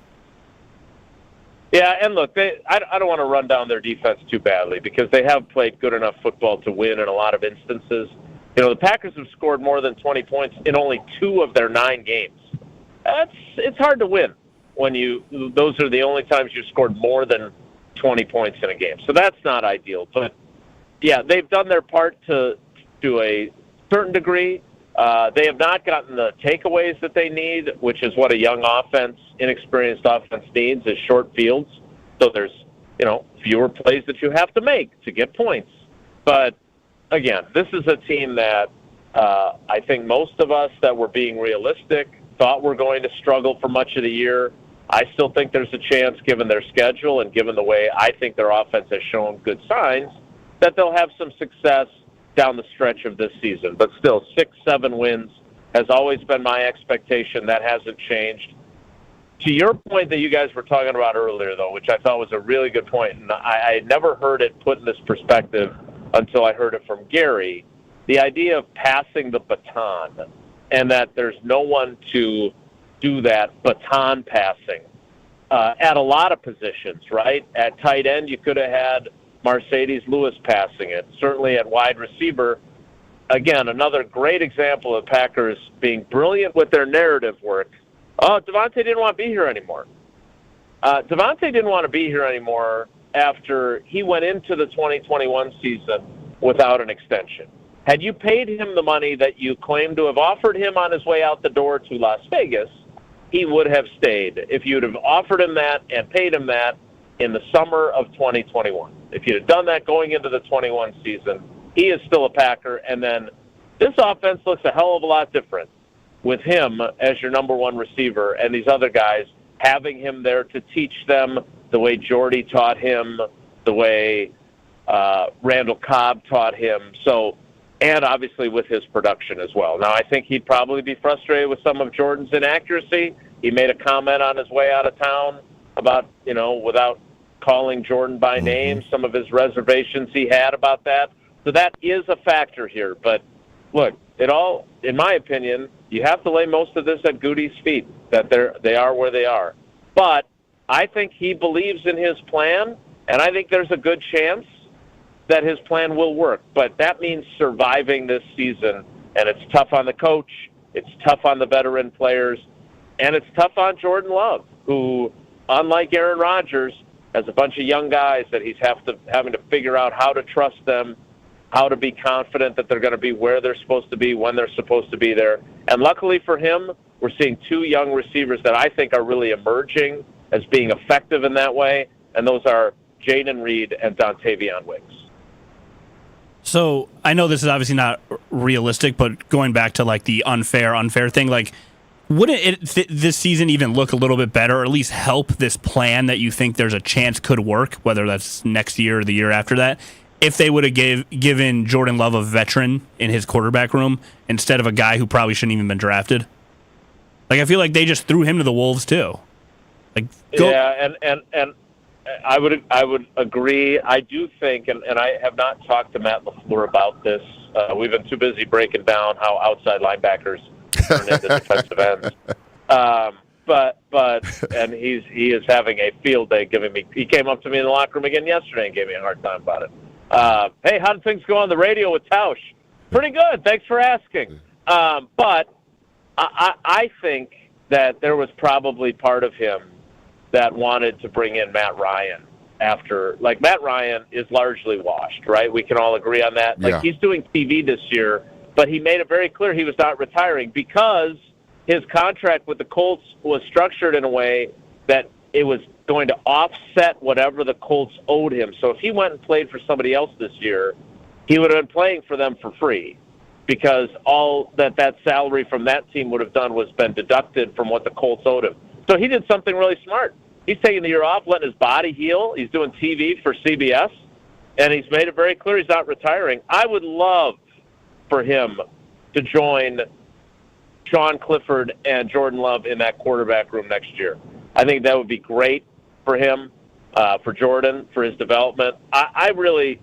Yeah, and look, I don't want to run down their defense too badly because they have played good enough football to win in a lot of instances. The Packers have scored more than 20 points in only 2 of their 9 games. It's hard to win when those are the only times you scored more than 20 points in a game. So that's not ideal. But, yeah, they've done their part to a certain degree. They have not gotten the takeaways that they need, which is what a young offense, inexperienced offense needs, is short fields. So there's, fewer plays that you have to make to get points. But, again, this is a team that I think most of us that were being realistic thought were going to struggle for much of the year. I still think there's a chance, given their schedule and given the way I think their offense has shown good signs, that they'll have some success down the stretch of this season. But still, 6-7 wins has always been my expectation. That hasn't changed. To your point that you guys were talking about earlier, though, which I thought was a really good point, and I had never heard it put in this perspective until I heard it from Gary, the idea of passing the baton and that there's no one to do that baton passing at a lot of positions, right? At tight end, you could have had Mercedes Lewis passing it. Certainly at wide receiver, again, another great example of Packers being brilliant with their narrative work. Oh, Devontae didn't want to be here anymore. Devontae didn't want to be here anymore after he went into the 2021 season without an extension. Had you paid him the money that you claim to have offered him on his way out the door to Las Vegas, he would have stayed. If you'd have offered him that and paid him that in the summer of 2021. If you'd have done that going into the 21 season, he is still a Packer. And then this offense looks a hell of a lot different with him as your number one receiver and these other guys having him there to teach them the way Jordy taught him, the way Randall Cobb taught him. So, and obviously with his production as well. Now, I think he'd probably be frustrated with some of Jordan's inaccuracy. He made a comment on his way out of town about, without calling Jordan by name, some of his reservations he had about that. So that is a factor here. But look, in my opinion, you have to lay most of this at Goody's feet, that they are where they are. But I think he believes in his plan, and I think there's a good chance that his plan will work. But that means surviving this season, and it's tough on the coach, it's tough on the veteran players, and it's tough on Jordan Love, who, unlike Aaron Rodgers, has a bunch of young guys that he's having to figure out how to trust them, how to be confident that they're going to be where they're supposed to be, when they're supposed to be there. And luckily for him, we're seeing 2 young receivers that I think are really emerging as being effective in that way, and those are Jayden Reed and Dontavion Wicks. So I know this is obviously not realistic, but going back to like the unfair thing, like wouldn't this season even look a little bit better, or at least help this plan that you think there's a chance could work, whether that's next year or the year after that, if they would have given Jordan Love a veteran in his quarterback room instead of a guy who probably shouldn't even been drafted? Like, I feel like they just threw him to the wolves too. Like, yeah, and I would agree. I do think, and I have not talked to Matt LaFleur about this. We've been too busy breaking down how outside linebackers turn into defensive ends. And he is having a field day giving me. He came up to me in the locker room again yesterday and gave me a hard time about it. Hey, how did things go on the radio with Tausch? Pretty good. Thanks for asking. But I think that there was probably part of him that wanted to bring in Matt Ryan after. Like, Matt Ryan is largely washed, right? We can all agree on that. Like, he's doing TV this year, but he made it very clear he was not retiring because his contract with the Colts was structured in a way that it was going to offset whatever the Colts owed him. So if he went and played for somebody else this year, he would have been playing for them for free because all that salary from that team would have done was been deducted from what the Colts owed him. So he did something really smart. He's taking the year off, letting his body heal. He's doing TV for CBS, and he's made it very clear he's not retiring. I would love for him to join Sean Clifford and Jordan Love in that quarterback room next year. I think that would be great for him, for Jordan, for his development. I really,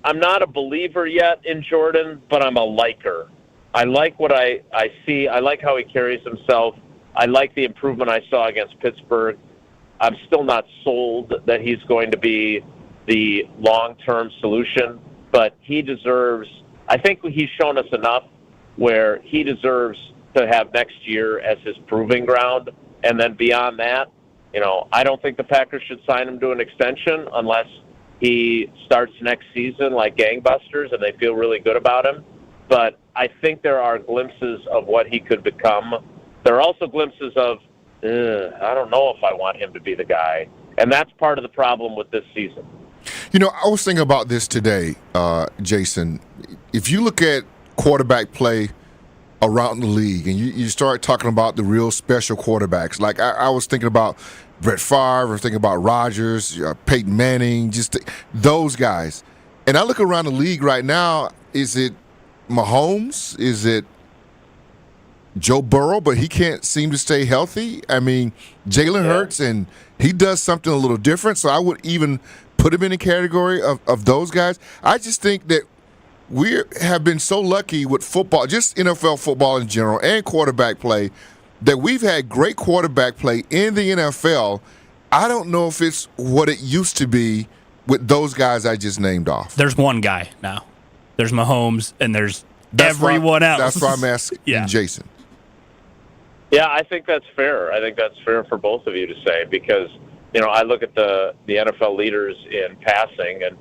I'm not a believer yet in Jordan, but I'm a liker. I like what I see. I like how he carries himself. I like the improvement I saw against Pittsburgh. I'm still not sold that he's going to be the long-term solution, but he deserves I think he's shown us enough where he deserves to have next year as his proving ground. And then beyond that, I don't think the Packers should sign him to an extension unless he starts next season like gangbusters and they feel really good about him. But I think there are glimpses of what he could become. There are also glimpses of, I don't know if I want him to be the guy. And that's part of the problem with this season. I was thinking about this today, Jason. If you look at quarterback play around the league and you start talking about the real special quarterbacks, like I was thinking about Brett Favre, I was thinking about Rodgers, Peyton Manning, those guys. And I look around the league right now, is it Mahomes? Is it Joe Burrow? But he can't seem to stay healthy. I mean, Jalen Hurts, and he does something a little different, so I would even put him in the category of those guys. I just think that we have been so lucky with football, just NFL football in general, and quarterback play, that we've had great quarterback play in the NFL. I don't know if it's what it used to be with those guys I just named off. There's one guy now. There's Mahomes, and there's everyone else. That's why I'm asking Jason. Yeah, I think that's fair. I think that's fair for both of you to say because, I look at the NFL leaders in passing and,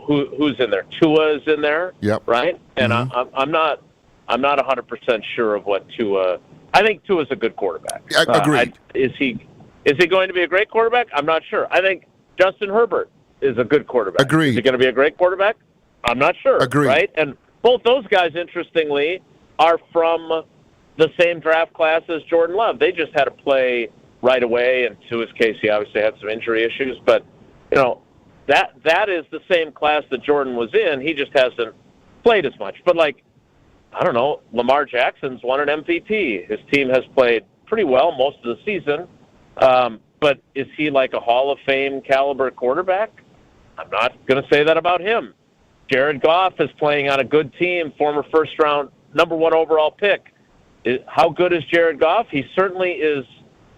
who's in there? Tua is in there, right? And I'm not 100% sure of what Tua. I think Tua's a good quarterback. Agreed. Is he going to be a great quarterback? I'm not sure. I think Justin Herbert is a good quarterback. Agreed. Is he going to be a great quarterback? I'm not sure. Agreed. Right? And both those guys, interestingly, are from the same draft class as Jordan Love. They just had to play right away, and to his case, he obviously had some injury issues. But that is the same class that Jordan was in. He just hasn't played as much. But I don't know, Lamar Jackson's won an MVP. His team has played pretty well most of the season. But is he like a Hall of Fame caliber quarterback? I'm not going to say that about him. Jared Goff is playing on a good team, former first-round, number 1 overall pick. How good is Jared Goff? He certainly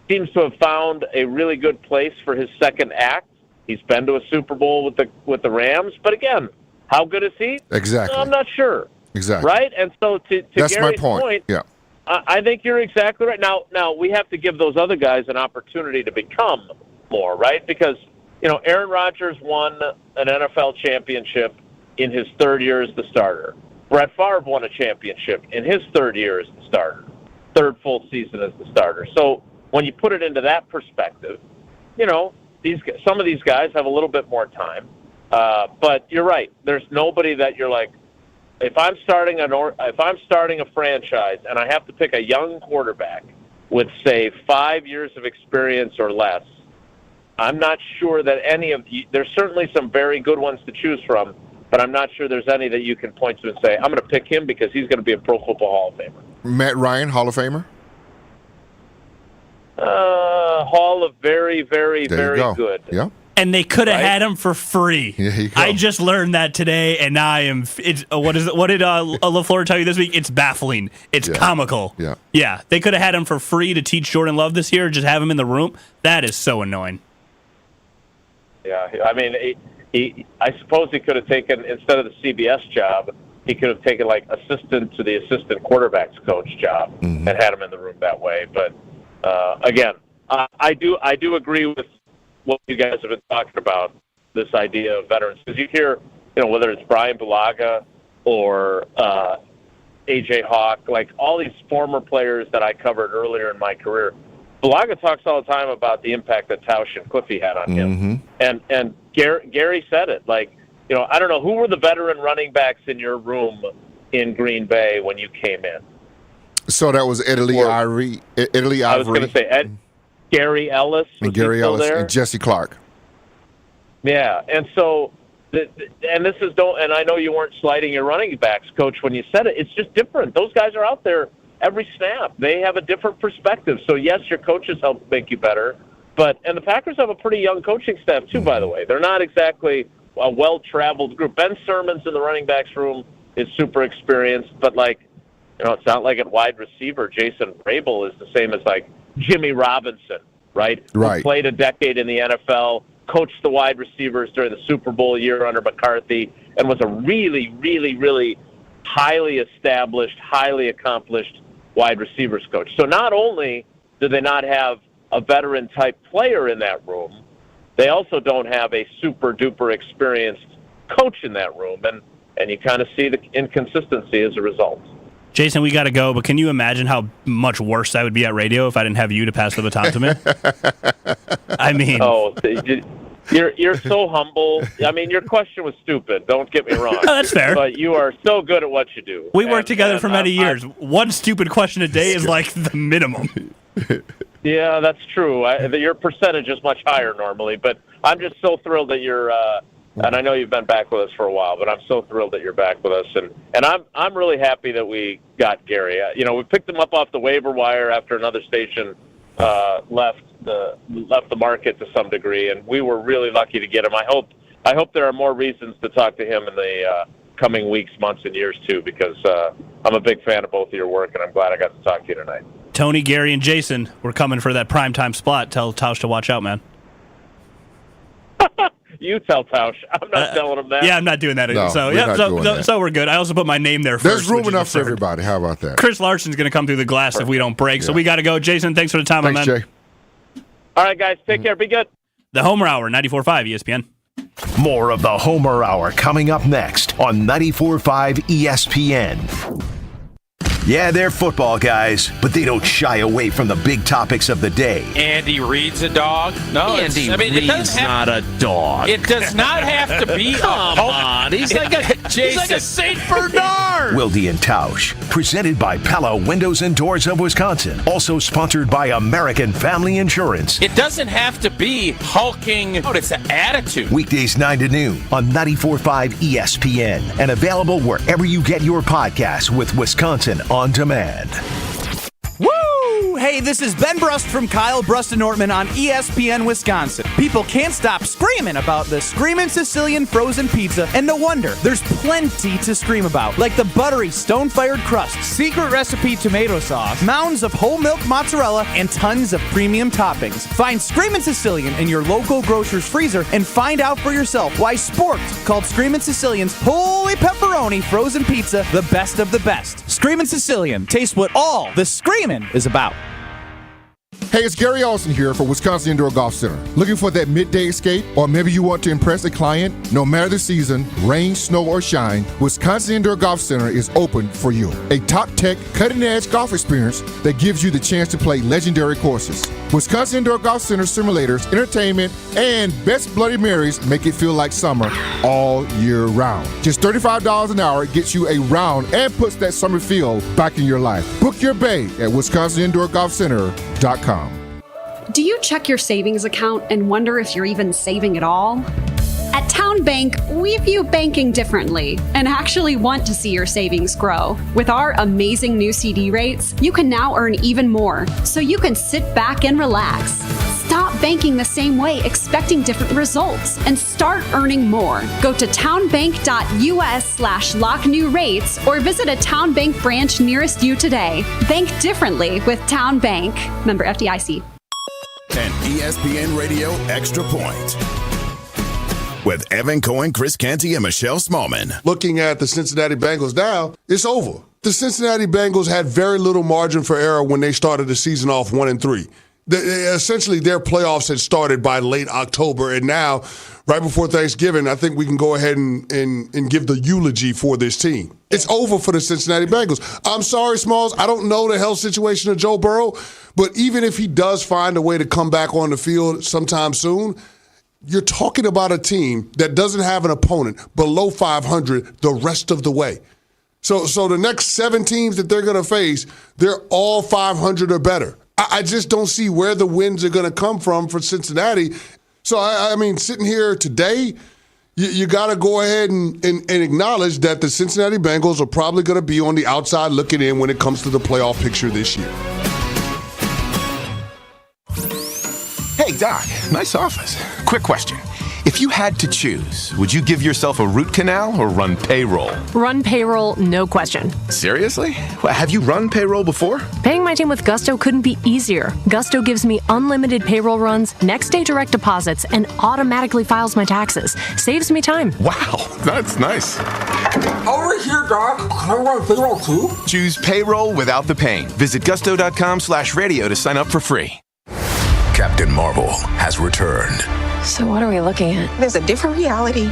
seems to have found a really good place for his second act. He's been to a Super Bowl with the Rams. But again, how good is he? Exactly. I'm not sure. Exactly. Right? And so to that's Gary's my point. Yeah. I think you're exactly right. Now we have to give those other guys an opportunity to become more, right? Because, Aaron Rodgers won an NFL championship in his 3rd year as the starter. Brett Favre won a championship in his 3rd year as the starter, 3rd full season as the starter. So when you put it into that perspective, some of these guys have a little bit more time. But you're right. There's nobody that you're like, if I'm starting a franchise and I have to pick a young quarterback with, say, 5 years of experience or less, I'm not sure that any of you – there's certainly some very good ones to choose from, but I'm not sure there's any that you can point to and say, I'm going to pick him because he's going to be a Pro Football Hall of Famer. Matt Ryan, Hall of Famer? Hall of very, very, very good. Yeah. And they could have had him for free. I just learned that today, and now I am. What did LaFleur tell you this week? It's baffling. It's comical. Yeah. They could have had him for free to teach Jordan Love this year. Just have him in the room. That is so annoying. Yeah, I mean, I suppose he could have taken, instead of the CBS job, he could have taken assistant to the assistant quarterbacks coach job and had him in the room that way. But again, I do agree with what you guys have been talking about, this idea of veterans. Because you hear, whether it's Brian Bulaga or A.J. Hawk, all these former players that I covered earlier in my career, Bulaga talks all the time about the impact that Tausch and Cliffy had on him. And Gary said it. I don't know, who were the veteran running backs in your room in Green Bay when you came in? So that was Italy Ivory. I was going to say Gary Ellis. And Gary Ellis there? and Jesse Clark. Yeah, and so, and I know you weren't slighting your running backs, Coach, when you said it. It's just different. Those guys are out there every snap. They have a different perspective. So, yes, your coaches help make you better. And the Packers have a pretty young coaching staff, too, by the way. They're not exactly a well-traveled group. Ben Simmons in the running backs room is super experienced, but, it's not like at wide receiver, Jason Vrabel is the same as, Jimmy Robinson, right? Right. Who played a decade in the NFL, coached the wide receivers during the Super Bowl year under McCarthy, and was a really, really, really highly established, highly accomplished wide receivers coach. So not only do they not have a veteran-type player in that room, they also don't have a super-duper experienced coach in that room, and you kind of see the inconsistency as a result. Jason, we got to go, but can you imagine how much worse I would be at radio if I didn't have you to pass the baton to me? I mean... Oh, you're so humble. I mean, your question was stupid. Don't get me wrong. Oh, that's fair. But you are so good at what you do. We worked together for many years. One stupid question a day is like the minimum. Yeah, that's true. Your percentage is much higher normally, but I'm just so thrilled that you're and I know you've been back with us for a while, but I'm so thrilled that you're back with us, and I'm really happy that we got Gary. We picked him up off the waiver wire after another station left the market to some degree, and we were really lucky to get him. I hope there are more reasons to talk to him in the coming weeks, months, and years too, because I'm a big fan of both of your work, and I'm glad I got to talk to you tonight. Tony, Gary, and Jason, we're coming for that primetime spot. Tell Tausch to watch out, man. You tell Tausch. I'm not telling him that. Yeah, I'm not doing that. No, So we're good. I also put my name there first. There's room enough for everybody. How about that? Chris Larson's going to come through the glass if we don't break, so we got to go. Jason, thanks for the time, Thanks, my man. Jay. All right, guys. Take care. Be good. The Homer Hour, 94.5 ESPN. More of the Homer Hour coming up next on 94.5 ESPN. Yeah, they're football guys, but they don't shy away from the big topics of the day. Andy Reid's a dog? No, Andy Reid's not a dog. It does not have to be Come on. He's like a St. Bernard. Wilde and Tausch, presented by Pella Windows and Doors of Wisconsin. Also sponsored by American Family Insurance. It doesn't have to be hulking. Oh, it's an attitude. Weekdays 9 to noon on 94.5 ESPN and available wherever you get your podcasts with Wisconsin On Demand. Woo! Hey, this is Ben Brust from Kyle Brust and Nortman on ESPN Wisconsin. People can't stop screaming about the Screamin' Sicilian frozen pizza, and no wonder. There's plenty to scream about, like the buttery stone-fired crust, secret recipe tomato sauce, mounds of whole milk mozzarella, and tons of premium toppings. Find Screamin' Sicilian in your local grocer's freezer and find out for yourself why Sporked called Screamin' Sicilian's Holy Pepperoni frozen pizza the best of the best. Screamin' Sicilian. Taste what all the screamin' is about. Hey, it's Gary Olson here for Wisconsin Indoor Golf Center. Looking for that midday escape? Or maybe you want to impress a client? No matter the season, rain, snow, or shine, Wisconsin Indoor Golf Center is open for you. A top-tech, cutting-edge golf experience that gives you the chance to play legendary courses. Wisconsin Indoor Golf Center simulators, entertainment, and best Bloody Marys make it feel like summer all year round. Just $35 an hour gets you a round and puts that summer feel back in your life. Book your bay at WisconsinIndoorGolfCenter.com. Do you check your savings account and wonder if you're even saving at all? At Town Bank, we view banking differently and actually want to see your savings grow. With our amazing new CD rates, you can now earn even more, so you can sit back and relax. Stop banking the same way, expecting different results, and start earning more. Go to townbank.us/locknewrates or visit a Town Bank branch nearest you today. Bank differently with Town Bank. Member FDIC. An ESPN Radio Extra Point with Evan Cohen, Chris Canty, and Michelle Smallman. Looking at the Cincinnati Bengals now, it's over. The Cincinnati Bengals had very little margin for error when they started the season off 1-3. Essentially, their playoffs had started by late October, and now, right before Thanksgiving, I think we can go ahead and give the eulogy for this team. It's over for the Cincinnati Bengals. I'm sorry, Smalls, I don't know the health situation of Joe Burrow, but even if he does find a way to come back on the field sometime soon, you're talking about a team that doesn't have an opponent below 500 the rest of the way. So the next 7 teams that they're going to face, they're all 500 or better. I just don't see where the wins are going to come from for Cincinnati. So, I mean, sitting here today, you got to go ahead and acknowledge that the Cincinnati Bengals are probably going to be on the outside looking in when it comes to the playoff picture this year. Hey, Doc, nice office. Quick question. If you had to choose, would you give yourself a root canal or run payroll? Run payroll, no question. Seriously? Have you run payroll before? Paying my team with Gusto couldn't be easier. Gusto gives me unlimited payroll runs, next day direct deposits, and automatically files my taxes. Saves me time. Wow, that's nice. Over here, Doc. Can I run payroll too? Choose payroll without the pain. Visit gusto.com/radio to sign up for free. Captain Marvel has returned. So what are we looking at? There's a different reality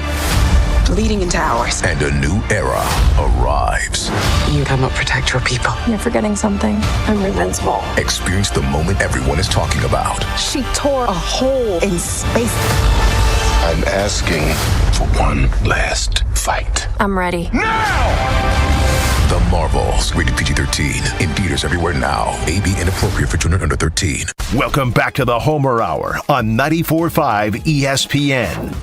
bleeding into ours. And a new era arrives. You cannot protect your people. You're forgetting something. I'm invincible. Experience the moment everyone is talking about. She tore a hole in space. I'm asking for one last fight. I'm ready. The Marvels, rated PG-13, in theaters everywhere now. AB inappropriate for children under 13. Welcome back to the Homer Hour on 94.5 ESPN.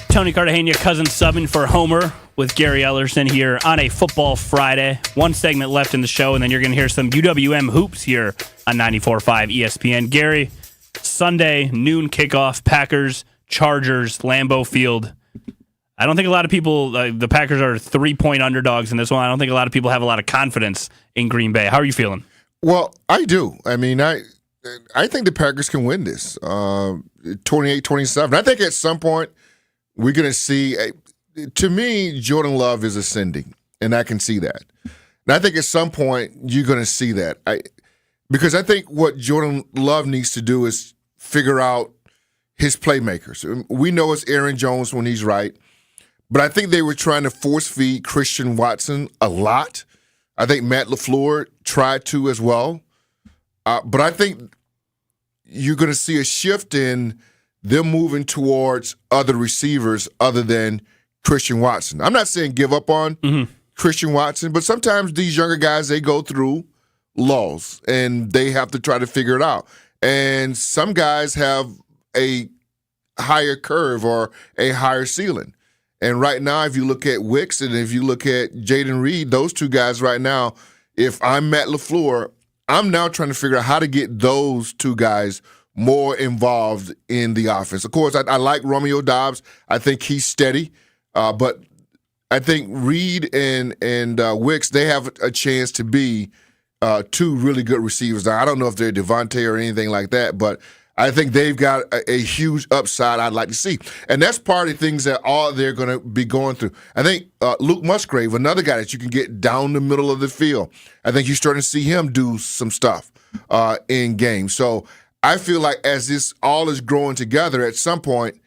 Tony Cartagena, cousin subbing for Homer with Gary Ellerson here on a Football Friday. One segment left in the show, and then you're going to hear some UWM hoops here on 94.5 ESPN. Gary, Sunday, noon kickoff, Packers, Chargers, Lambeau Field. I don't think a lot of people, the Packers are 3-point underdogs in this one. I don't think a lot of people have a lot of confidence in Green Bay. How are you feeling? Well, I do. I mean, I think the Packers can win this 28-27. I think at some point we're going to see, to me, Jordan Love is ascending, and I can see that. And I think at some point you're going to see that. Because I think what Jordan Love needs to do is figure out his playmakers. We know it's Aaron Jones when he's right. But I think they were trying to force feed Christian Watson a lot. I think Matt LaFleur tried to as well. But I think you're going to see a shift in them moving towards other receivers other than Christian Watson. I'm not saying give up on Christian Watson, but sometimes these younger guys, they go through lulls and they have to try to figure it out. And some guys have a higher curve or a higher ceiling. And right now, if you look at Wicks and if you look at Jaden Reed, those two guys right now, if I'm Matt LaFleur, I'm now trying to figure out how to get those two guys more involved in the offense. Of course, I like Romeo Doubs. I think he's steady. But I think Reed and Wicks, they have a chance to be two really good receivers. Now, I don't know if they're Devontae or anything like that, but I think they've got a huge upside I'd like to see. And that's part of the things that all they're going to be going through. I think Luke Musgrave, another guy that you can get down the middle of the field, I think you're starting to see him do some stuff in games. So I feel like as this all is growing together, at some point,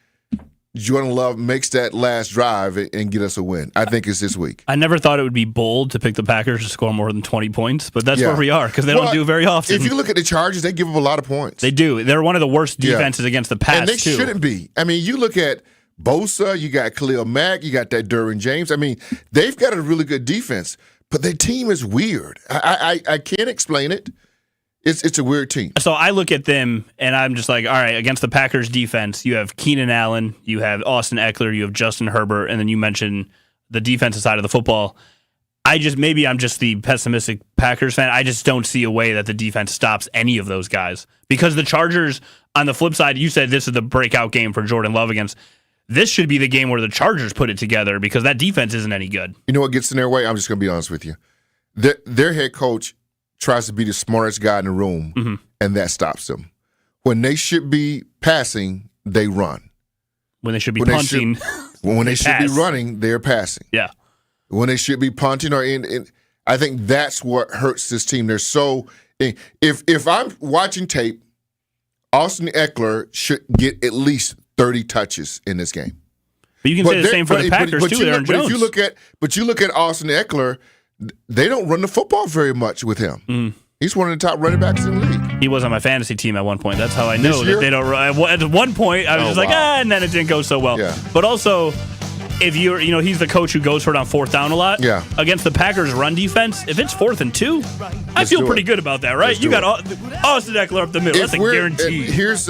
Jordan Love makes that last drive and get us a win. I think it's this week. I never thought it would be bold to pick the Packers to score more than 20 points, but that's where we are because they don't do very often. If you look at the Chargers, they give up a lot of points. They do. They're one of the worst defenses against the pass, and they shouldn't be. I mean, you look at Bosa, you got Khalil Mack, you got that Derwin James. I mean, they've got a really good defense, but their team is weird. I can't explain it. It's a weird team. So I look at them, and I'm just like, all right, against the Packers defense, you have Keenan Allen, you have Austin Eckler, you have Justin Herbert, and then you mentioned the defensive side of the football. Maybe I'm just the pessimistic Packers fan. I just don't see a way that the defense stops any of those guys. Because the Chargers, on the flip side, you said this is the breakout game for Jordan Love against. This should be the game where the Chargers put it together because that defense isn't any good. You know what gets in their way? I'm just going to be honest with you. Their head coach tries to be the smartest guy in the room, and that stops them. When they should be passing, they run. When they should be punting, when they should be running, they're passing. Yeah. When they should be punting or in I think that's what hurts this team. They're so if I'm watching tape, Austin Eckler should get at least 30 touches in this game. But you can say the same for the Packers too. Aaron Jones. But you look at Austin Eckler, they don't run the football very much with him. He's one of the top running backs in the league. He was on my fantasy team at one point. That's how I know that they don't run. At one point, I was just like, and then it didn't go so well. Yeah. But also, if you're, he's the coach who goes for it on fourth down a lot. Yeah. Against the Packers' run defense, if it's 4th and 2, I feel pretty good about that, right? You got Austin Eckler up the middle. That's a guarantee. Here's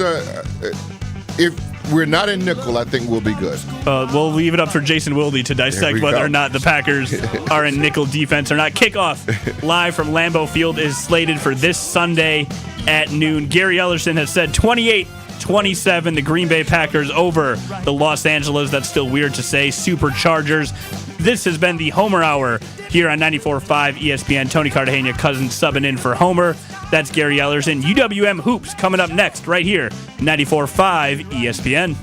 if we're not in nickel, I think we'll be good. We'll leave it up for Jason Wilde to dissect whether or not the Packers are in nickel defense or not. Kickoff live from Lambeau Field is slated for this Sunday at noon. Gary Ellerson has said 28-27, the Green Bay Packers over the Los Angeles, that's still weird to say, Superchargers. This has been the Homer Hour here on 94.5 ESPN. Tony Cartagena, cousin, subbing in for Homer. That's Gary Ellerson. UWM Hoops coming up next right here, 94.5 ESPN.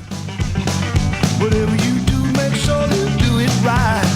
Whatever you do, make sure you do it right.